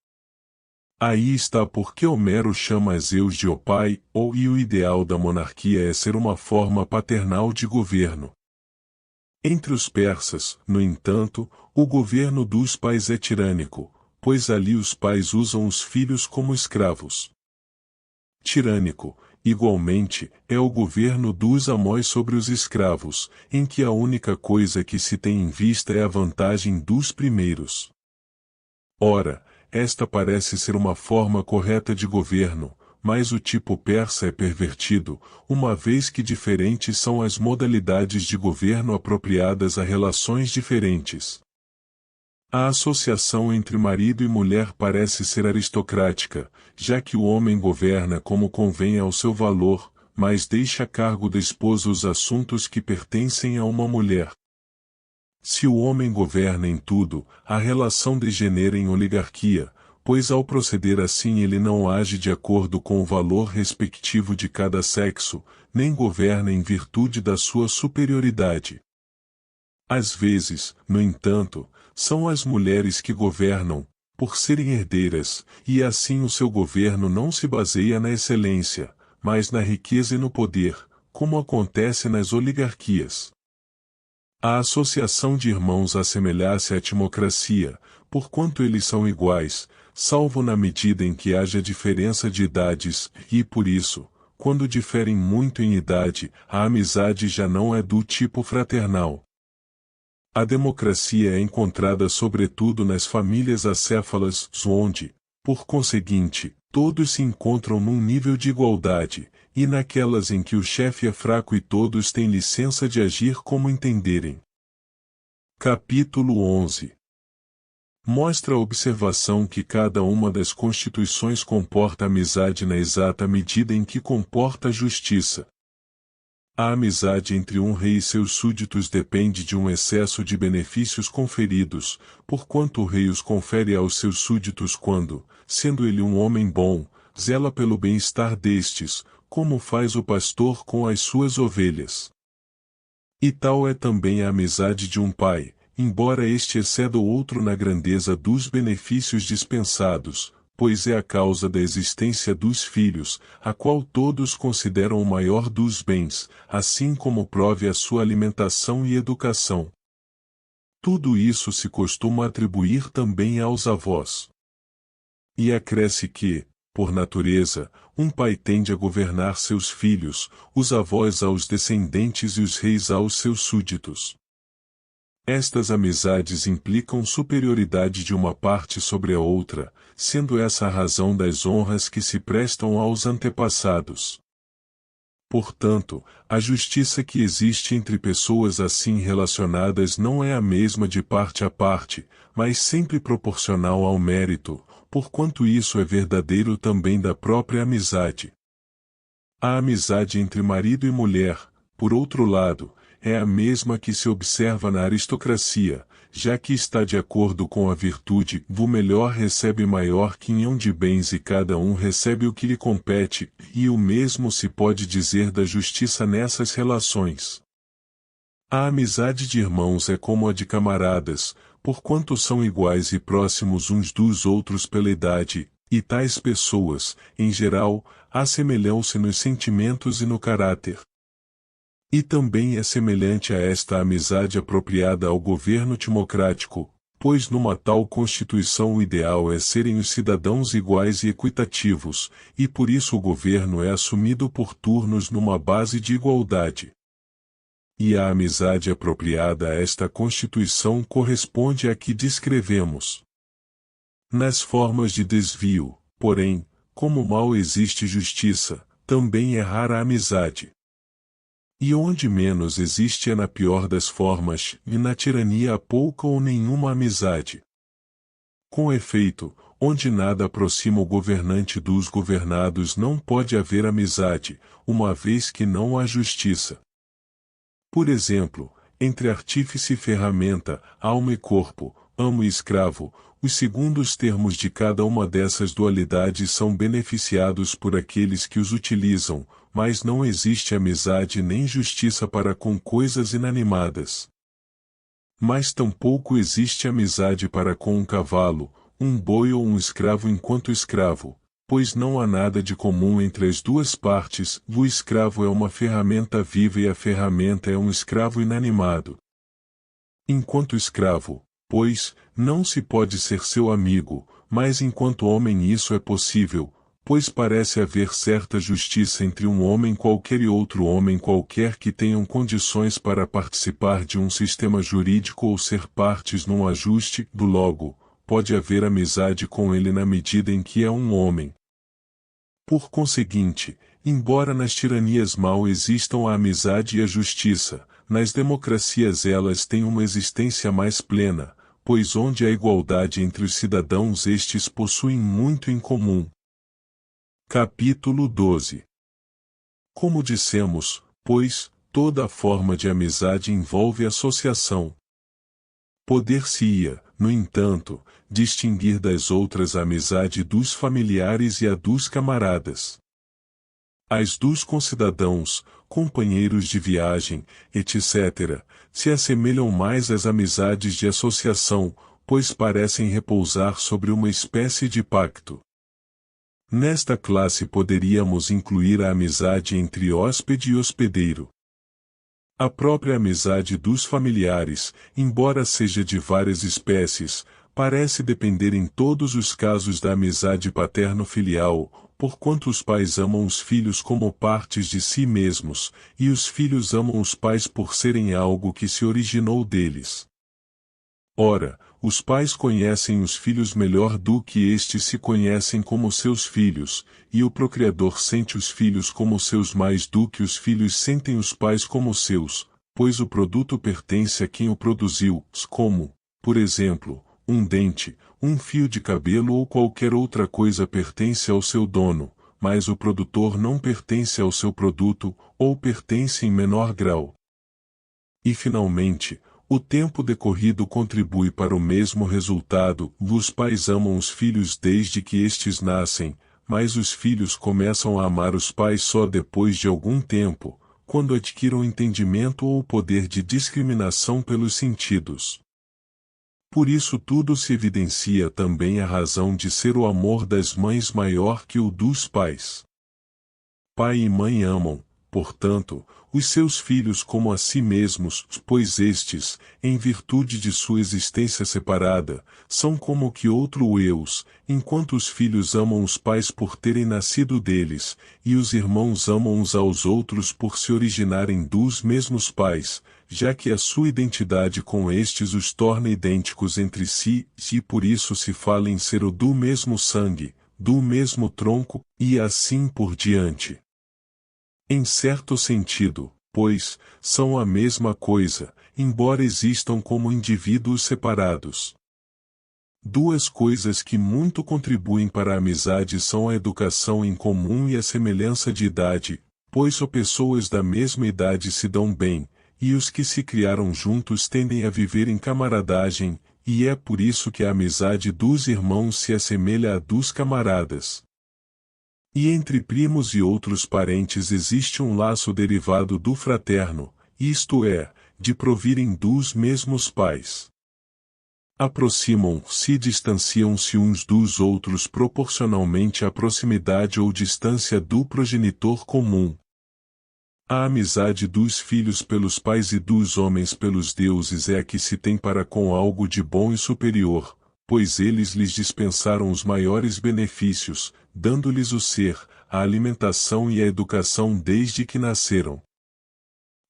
Aí está porque Homero chama Zeus de o pai, e o ideal da monarquia é ser uma forma paternal de governo. Entre os persas, no entanto, o governo dos pais é tirânico, pois ali os pais usam os filhos como escravos. Tirânico, igualmente, é o governo dos amós sobre os escravos, em que a única coisa que se tem em vista é a vantagem dos primeiros. Ora, esta parece ser uma forma correta de governo, mas o tipo persa é pervertido, uma vez que diferentes são as modalidades de governo apropriadas a relações diferentes. A associação entre marido e mulher parece ser aristocrática, já que o homem governa como convém ao seu valor, mas deixa a cargo da esposa os assuntos que pertencem a uma mulher. Se o homem governa em tudo, a relação degenera em oligarquia, pois ao proceder assim ele não age de acordo com o valor respectivo de cada sexo, nem governa em virtude da sua superioridade. Às vezes, no entanto, são as mulheres que governam, por serem herdeiras, e assim o seu governo não se baseia na excelência, mas na riqueza e no poder, como acontece nas oligarquias. A associação de irmãos assemelha-se à timocracia, porquanto eles são iguais, salvo na medida em que haja diferença de idades, e por isso, quando diferem muito em idade, a amizade já não é do tipo fraternal. A democracia é encontrada sobretudo nas famílias acéfalas, onde, por conseguinte, todos se encontram num nível de igualdade, e naquelas em que o chefe é fraco e todos têm licença de agir como entenderem. Capítulo 11. Mostra a observação que cada uma das constituições comporta amizade na exata medida em que comporta justiça. A amizade entre um rei e seus súditos depende de um excesso de benefícios conferidos, porquanto o rei os confere aos seus súditos quando, sendo ele um homem bom, zela pelo bem-estar destes, como faz o pastor com as suas ovelhas. E tal é também a amizade de um pai, embora este exceda o outro na grandeza dos benefícios dispensados, pois é a causa da existência dos filhos, a qual todos consideram o maior dos bens, assim como prove a sua alimentação e educação. Tudo isso se costuma atribuir também aos avós. E acresce que, por natureza, um pai tende a governar seus filhos, os avós aos descendentes e os reis aos seus súditos. Estas amizades implicam superioridade de uma parte sobre a outra, sendo essa a razão das honras que se prestam aos antepassados. Portanto, a justiça que existe entre pessoas assim relacionadas não é a mesma de parte a parte, mas sempre proporcional ao mérito, porquanto isso é verdadeiro também da própria amizade. A amizade entre marido e mulher, por outro lado, é a mesma que se observa na aristocracia, já que está de acordo com a virtude, o melhor recebe maior quinhão de bens e cada um recebe o que lhe compete, e o mesmo se pode dizer da justiça nessas relações. A amizade de irmãos é como a de camaradas, porquanto são iguais e próximos uns dos outros pela idade, e tais pessoas, em geral, assemelham-se nos sentimentos e no caráter. E também é semelhante a esta amizade apropriada ao governo timocrático, pois numa tal constituição o ideal é serem os cidadãos iguais e equitativos, e por isso o governo é assumido por turnos numa base de igualdade. E a amizade apropriada a esta constituição corresponde à que descrevemos. Nas formas de desvio, porém, como mal existe justiça, também é rara a amizade. E onde menos existe é na pior das formas, e na tirania há pouca ou nenhuma amizade. Com efeito, onde nada aproxima o governante dos governados não pode haver amizade, uma vez que não há justiça. Por exemplo, entre artífice e ferramenta, alma e corpo, amo e escravo, os segundos termos de cada uma dessas dualidades são beneficiados por aqueles que os utilizam, mas não existe amizade nem justiça para com coisas inanimadas. Mas tampouco existe amizade para com um cavalo, um boi ou um escravo enquanto escravo, pois não há nada de comum entre as duas partes, o escravo é uma ferramenta viva e a ferramenta é um escravo inanimado. Enquanto escravo, pois, não se pode ser seu amigo, mas enquanto homem isso é possível, pois parece haver certa justiça entre um homem qualquer e outro homem qualquer que tenham condições para participar de um sistema jurídico ou ser partes num ajuste, do logo, pode haver amizade com ele na medida em que é um homem. Por conseguinte, embora nas tiranias mal existam a amizade e a justiça, nas democracias elas têm uma existência mais plena, pois onde há igualdade entre os cidadãos estes possuem muito em comum. Capítulo 12. Como dissemos, pois, toda a forma de amizade envolve associação. Poder-se-ia, no entanto, distinguir das outras a amizade dos familiares e a dos camaradas. As dos concidadãos, companheiros de viagem, etc., se assemelham mais às amizades de associação, pois parecem repousar sobre uma espécie de pacto. Nesta classe poderíamos incluir a amizade entre hóspede e hospedeiro. A própria amizade dos familiares, embora seja de várias espécies, parece depender em todos os casos da amizade paterno-filial, porquanto os pais amam os filhos como partes de si mesmos, e os filhos amam os pais por serem algo que se originou deles. Ora, os pais conhecem os filhos melhor do que estes se conhecem como seus filhos, e o procriador sente os filhos como seus mais do que os filhos sentem os pais como seus, pois o produto pertence a quem o produziu, como, por exemplo, um dente, um fio de cabelo ou qualquer outra coisa pertence ao seu dono, mas o produtor não pertence ao seu produto, ou pertence em menor grau. E finalmente, o tempo decorrido contribui para o mesmo resultado. Os pais amam os filhos desde que estes nascem, mas os filhos começam a amar os pais só depois de algum tempo, quando adquiram entendimento ou poder de discriminação pelos sentidos. Por isso tudo se evidencia também a razão de ser o amor das mães maior que o dos pais. Pai e mãe amam, portanto, os seus filhos como a si mesmos, pois estes, em virtude de sua existência separada, são como que outro eus, enquanto os filhos amam os pais por terem nascido deles, e os irmãos amam uns aos outros por se originarem dos mesmos pais, já que a sua identidade com estes os torna idênticos entre si, e por isso se fala em ser o do mesmo sangue, do mesmo tronco, e assim por diante. Em certo sentido, pois, são a mesma coisa, embora existam como indivíduos separados. Duas coisas que muito contribuem para a amizade são a educação em comum e a semelhança de idade, pois só pessoas da mesma idade se dão bem, e os que se criaram juntos tendem a viver em camaradagem, e é por isso que a amizade dos irmãos se assemelha à dos camaradas. E entre primos e outros parentes existe um laço derivado do fraterno, isto é, de provirem dos mesmos pais. Aproximam-se e distanciam-se uns dos outros proporcionalmente à proximidade ou distância do progenitor comum. A amizade dos filhos pelos pais e dos homens pelos deuses é a que se tem para com algo de bom e superior, pois eles lhes dispensaram os maiores benefícios, dando-lhes o ser, a alimentação e a educação desde que nasceram.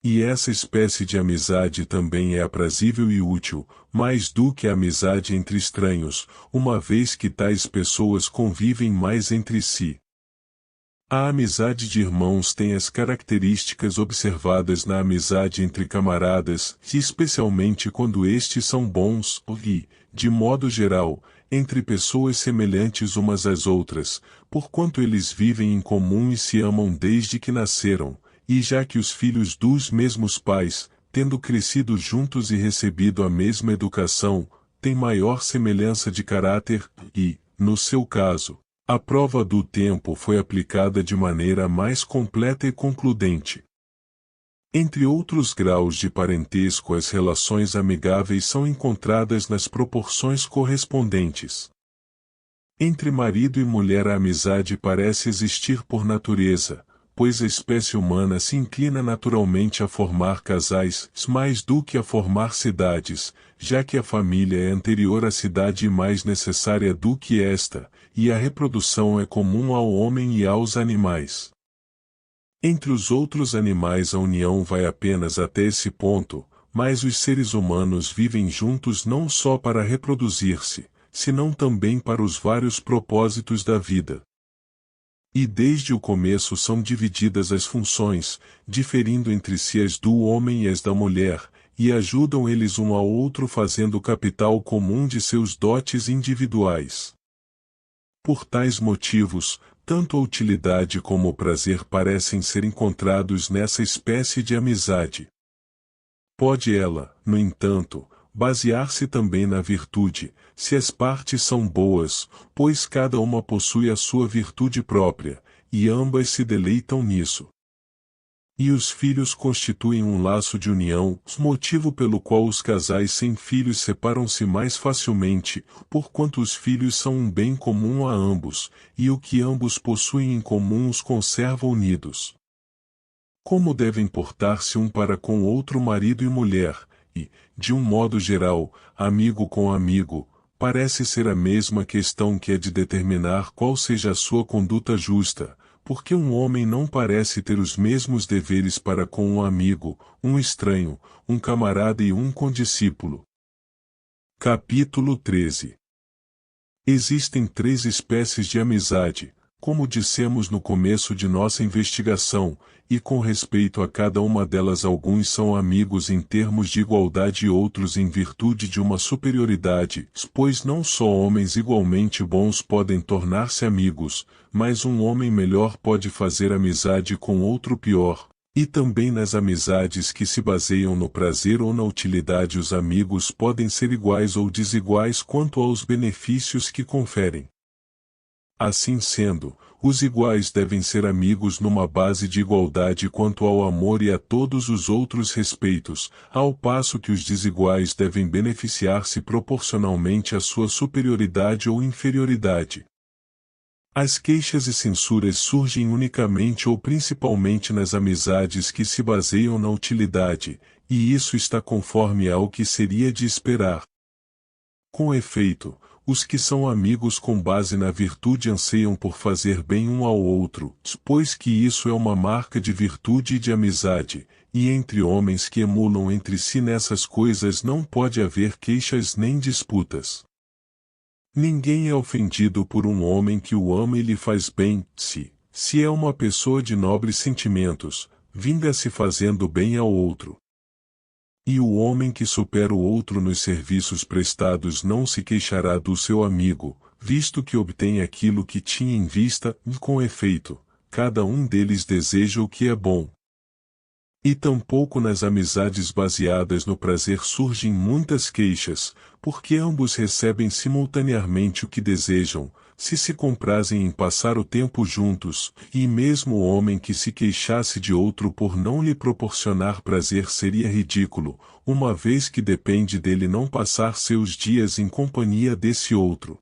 E essa espécie de amizade também é aprazível e útil, mais do que a amizade entre estranhos, uma vez que tais pessoas convivem mais entre si. A amizade de irmãos tem as características observadas na amizade entre camaradas, especialmente quando estes são bons, e, de modo geral, entre pessoas semelhantes umas às outras, porquanto eles vivem em comum e se amam desde que nasceram, e já que os filhos dos mesmos pais, tendo crescido juntos e recebido a mesma educação, têm maior semelhança de caráter, e, no seu caso, a prova do tempo foi aplicada de maneira mais completa e concludente. Entre outros graus de parentesco, as relações amigáveis são encontradas nas proporções correspondentes. Entre marido e mulher a amizade parece existir por natureza, pois a espécie humana se inclina naturalmente a formar casais, mais do que a formar cidades, já que a família é anterior à cidade e mais necessária do que esta, e a reprodução é comum ao homem e aos animais. Entre os outros animais a união vai apenas até esse ponto, mas os seres humanos vivem juntos não só para reproduzir-se, senão também para os vários propósitos da vida. E desde o começo são divididas as funções, diferindo entre si as do homem e as da mulher, e ajudam eles um ao outro fazendo o capital comum de seus dotes individuais. Por tais motivos, tanto a utilidade como o prazer parecem ser encontrados nessa espécie de amizade. Pode ela, no entanto, basear-se também na virtude, se as partes são boas, pois cada uma possui a sua virtude própria, e ambas se deleitam nisso. E os filhos constituem um laço de união, motivo pelo qual os casais sem filhos separam-se mais facilmente, porquanto os filhos são um bem comum a ambos, e o que ambos possuem em comum os conserva unidos. Como devem portar-se um para com outro marido e mulher, e, de um modo geral, amigo com amigo, parece ser a mesma questão que é de determinar qual seja a sua conduta justa, porque um homem não parece ter os mesmos deveres para com um amigo, um estranho, um camarada e um condiscípulo. Capítulo 13. Existem 3 espécies de amizade, como dissemos no começo de nossa investigação, e com respeito a cada uma delas alguns são amigos em termos de igualdade e outros em virtude de uma superioridade, pois não só homens igualmente bons podem tornar-se amigos, mas um homem melhor pode fazer amizade com outro pior. E também nas amizades que se baseiam no prazer ou na utilidade os amigos podem ser iguais ou desiguais quanto aos benefícios que conferem. Assim sendo, os iguais devem ser amigos numa base de igualdade quanto ao amor e a todos os outros respeitos, ao passo que os desiguais devem beneficiar-se proporcionalmente à sua superioridade ou inferioridade. As queixas e censuras surgem unicamente ou principalmente nas amizades que se baseiam na utilidade, e isso está conforme ao que seria de esperar. Com efeito, os que são amigos com base na virtude anseiam por fazer bem um ao outro, pois que isso é uma marca de virtude e de amizade, e entre homens que emulam entre si nessas coisas não pode haver queixas nem disputas. Ninguém é ofendido por um homem que o ama e lhe faz bem, se é uma pessoa de nobres sentimentos, vinga-se fazendo bem ao outro. E o homem que supera o outro nos serviços prestados não se queixará do seu amigo, visto que obtém aquilo que tinha em vista, e com efeito, cada um deles deseja o que é bom. E tampouco nas amizades baseadas no prazer surgem muitas queixas, porque ambos recebem simultaneamente o que desejam, se comprazem em passar o tempo juntos, e mesmo o homem que se queixasse de outro por não lhe proporcionar prazer seria ridículo, uma vez que depende dele não passar seus dias em companhia desse outro.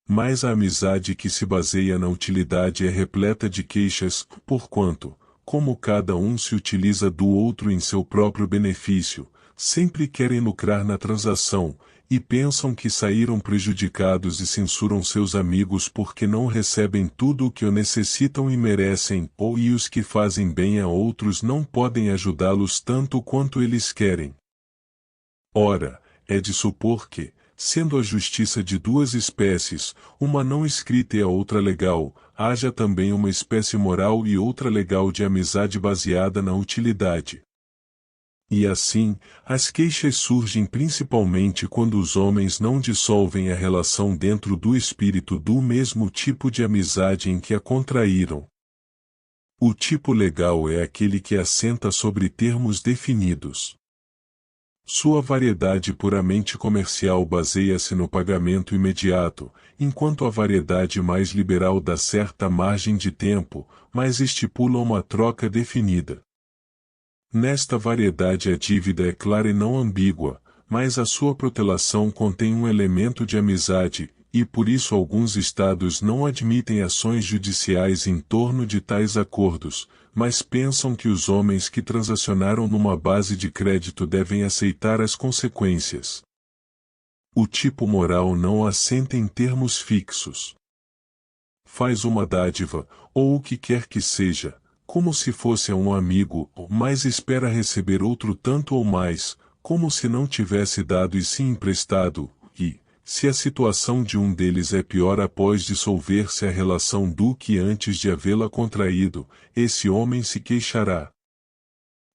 Mas a amizade que se baseia na utilidade é repleta de queixas, porquanto, como cada um se utiliza do outro em seu próprio benefício, sempre querem lucrar na transação, e pensam que saíram prejudicados e censuram seus amigos porque não recebem tudo o que o necessitam e merecem, e os que fazem bem a outros não podem ajudá-los tanto quanto eles querem. Ora, é de supor que, sendo a justiça de 2 espécies, uma não escrita e a outra legal, haja também uma espécie moral e outra legal de amizade baseada na utilidade. E assim, as queixas surgem principalmente quando os homens não dissolvem a relação dentro do espírito do mesmo tipo de amizade em que a contraíram. O tipo legal é aquele que assenta sobre termos definidos. Sua variedade puramente comercial baseia-se no pagamento imediato, enquanto a variedade mais liberal dá certa margem de tempo, mas estipula uma troca definida. Nesta variedade a dívida é clara e não ambígua, mas a sua protelação contém um elemento de amizade, e por isso alguns estados não admitem ações judiciais em torno de tais acordos, mas pensam que os homens que transacionaram numa base de crédito devem aceitar as consequências. O tipo moral não assenta em termos fixos. Faz uma dádiva, ou o que quer que seja, como se fosse a um amigo, mas espera receber outro tanto ou mais, como se não tivesse dado e sim emprestado, e, se a situação de um deles é pior após dissolver-se a relação do que antes de havê-la contraído, esse homem se queixará.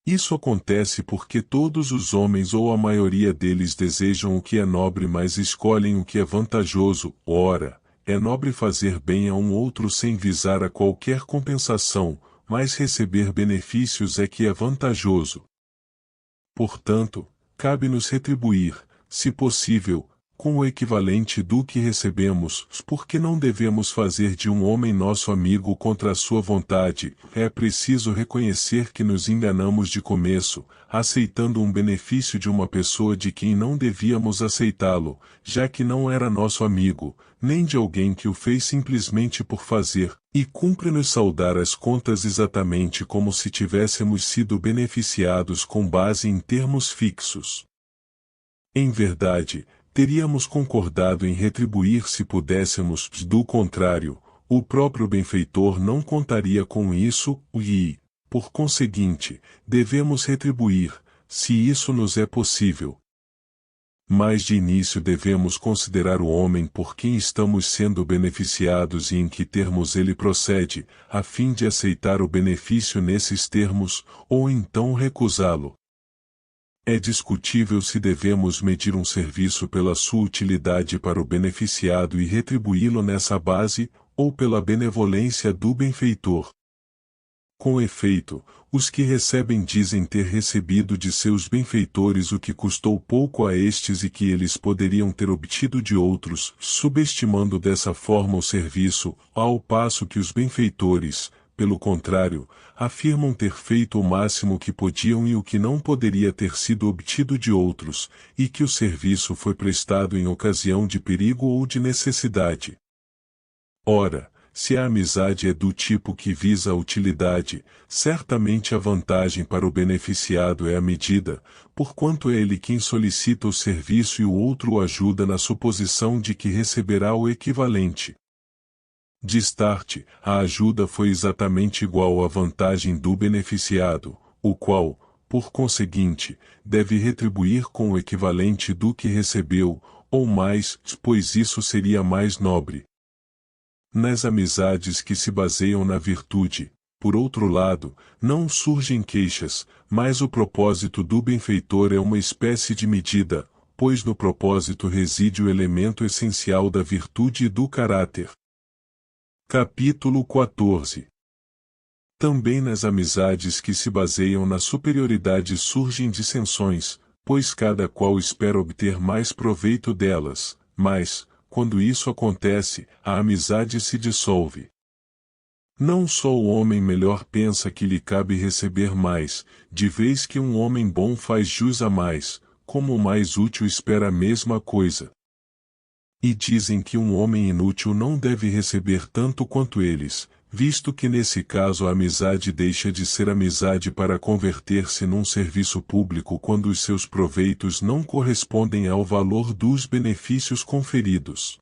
Isso acontece porque todos os homens ou a maioria deles desejam o que é nobre mas escolhem o que é vantajoso. Ora, é nobre fazer bem a um outro sem visar a qualquer compensação, mas receber benefícios é que é vantajoso. Portanto, cabe-nos retribuir, se possível, com o equivalente do que recebemos, porque não devemos fazer de um homem nosso amigo contra a sua vontade. É preciso reconhecer que nos enganamos de começo, aceitando um benefício de uma pessoa de quem não devíamos aceitá-lo, já que não era nosso amigo, nem de alguém que o fez simplesmente por fazer, e cumpre-nos saldar as contas exatamente como se tivéssemos sido beneficiados com base em termos fixos. Em verdade, teríamos concordado em retribuir se pudéssemos, do contrário, o próprio benfeitor não contaria com isso, e, por conseguinte, devemos retribuir, se isso nos é possível. Mas de início devemos considerar o homem por quem estamos sendo beneficiados e em que termos ele procede, a fim de aceitar o benefício nesses termos, ou então recusá-lo. É discutível se devemos medir um serviço pela sua utilidade para o beneficiado e retribuí-lo nessa base, ou pela benevolência do benfeitor. Com efeito, os que recebem dizem ter recebido de seus benfeitores o que custou pouco a estes e que eles poderiam ter obtido de outros, subestimando dessa forma o serviço, ao passo que os benfeitores, pelo contrário, afirmam ter feito o máximo que podiam e o que não poderia ter sido obtido de outros, e que o serviço foi prestado em ocasião de perigo ou de necessidade. Ora, se a amizade é do tipo que visa a utilidade, certamente a vantagem para o beneficiado é a medida, porquanto é ele quem solicita o serviço e o outro o ajuda na suposição de que receberá o equivalente. De start, a ajuda foi exatamente igual à vantagem do beneficiado, o qual, por conseguinte, deve retribuir com o equivalente do que recebeu, ou mais, pois isso seria mais nobre. Nas amizades que se baseiam na virtude, por outro lado, não surgem queixas, mas o propósito do benfeitor é uma espécie de medida, pois no propósito reside o elemento essencial da virtude e do caráter. Capítulo 14. Também nas amizades que se baseiam na superioridade surgem dissensões, pois cada qual espera obter mais proveito delas, mas, quando isso acontece, a amizade se dissolve. Não só o homem melhor pensa que lhe cabe receber mais, de vez que um homem bom faz jus a mais, como o mais útil espera a mesma coisa. E dizem que um homem inútil não deve receber tanto quanto eles, visto que nesse caso a amizade deixa de ser amizade para converter-se num serviço público quando os seus proveitos não correspondem ao valor dos benefícios conferidos.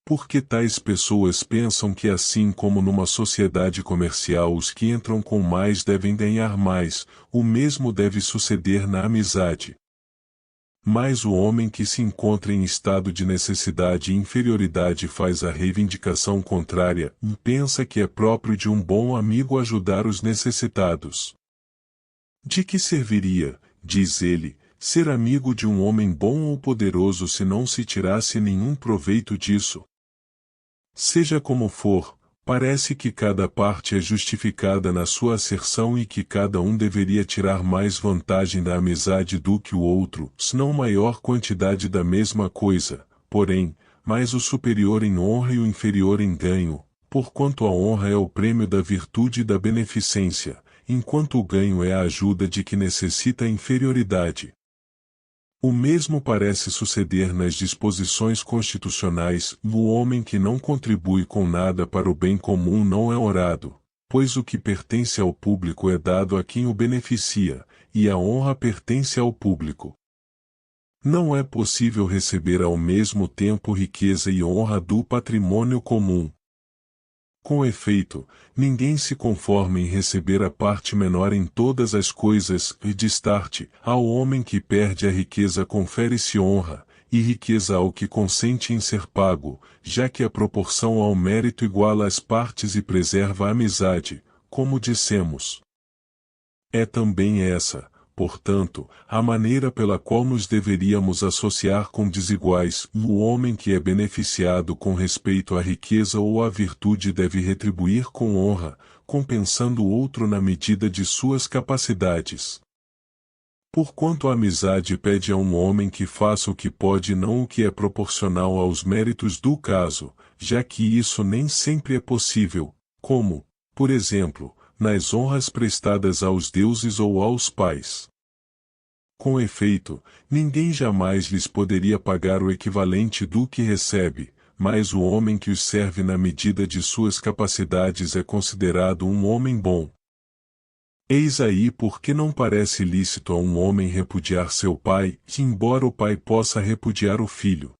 Porque tais pessoas pensam que assim como numa sociedade comercial os que entram com mais devem ganhar mais, o mesmo deve suceder na amizade. Mas o homem que se encontra em estado de necessidade e inferioridade faz a reivindicação contrária e pensa que é próprio de um bom amigo ajudar os necessitados. De que serviria, diz ele, ser amigo de um homem bom ou poderoso se não se tirasse nenhum proveito disso? Seja como for, parece que cada parte é justificada na sua asserção e que cada um deveria tirar mais vantagem da amizade do que o outro, se não maior quantidade da mesma coisa, porém, mais o superior em honra e o inferior em ganho, porquanto a honra é o prêmio da virtude e da beneficência, enquanto o ganho é a ajuda de que necessita a inferioridade. O mesmo parece suceder nas disposições constitucionais, o homem que não contribui com nada para o bem comum não é honrado, pois o que pertence ao público é dado a quem o beneficia, e a honra pertence ao público. Não é possível receber ao mesmo tempo riqueza e honra do patrimônio comum. Com efeito, ninguém se conforma em receber a parte menor em todas as coisas, e de start, ao homem que perde a riqueza confere-se honra, e riqueza ao que consente em ser pago, já que a proporção ao mérito iguala as partes e preserva a amizade, como dissemos. É também essa, portanto, a maneira pela qual nos deveríamos associar com desiguais. O homem que é beneficiado com respeito à riqueza ou à virtude deve retribuir com honra, compensando o outro na medida de suas capacidades. Porquanto a amizade pede a um homem que faça o que pode e não o que é proporcional aos méritos do caso, já que isso nem sempre é possível, como, por exemplo, nas honras prestadas aos deuses ou aos pais. Com efeito, ninguém jamais lhes poderia pagar o equivalente do que recebe, mas o homem que os serve na medida de suas capacidades é considerado um homem bom. Eis aí por que não parece lícito a um homem repudiar seu pai, embora o pai possa repudiar o filho.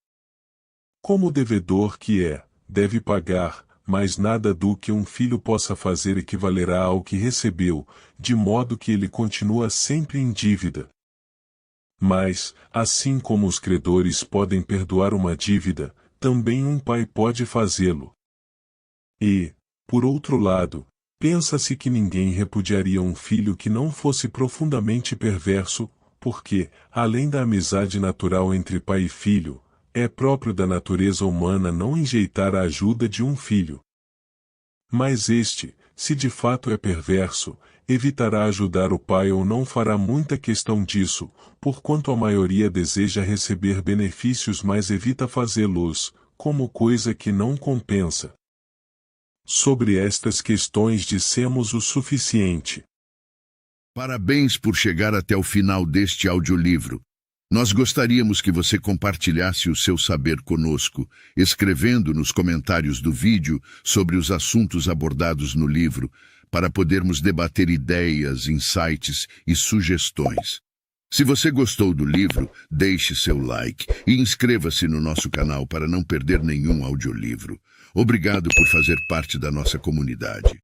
Como devedor que é, deve pagar, mas nada do que um filho possa fazer equivalerá ao que recebeu, de modo que ele continua sempre em dívida. Mas, assim como os credores podem perdoar uma dívida, também um pai pode fazê-lo. E, por outro lado, pensa-se que ninguém repudiaria um filho que não fosse profundamente perverso, porque, além da amizade natural entre pai e filho, é próprio da natureza humana não enjeitar a ajuda de um filho. Mas este, se de fato é perverso, evitará ajudar o pai ou não fará muita questão disso, porquanto a maioria deseja receber benefícios mas evita fazê-los, como coisa que não compensa. Sobre estas questões dissemos o suficiente. Parabéns por chegar até o final deste audiolivro. Nós gostaríamos que você compartilhasse o seu saber conosco, escrevendo nos comentários do vídeo sobre os assuntos abordados no livro, para podermos debater ideias, insights e sugestões. Se você gostou do livro, deixe seu like e inscreva-se no nosso canal para não perder nenhum audiolivro. Obrigado por fazer parte da nossa comunidade.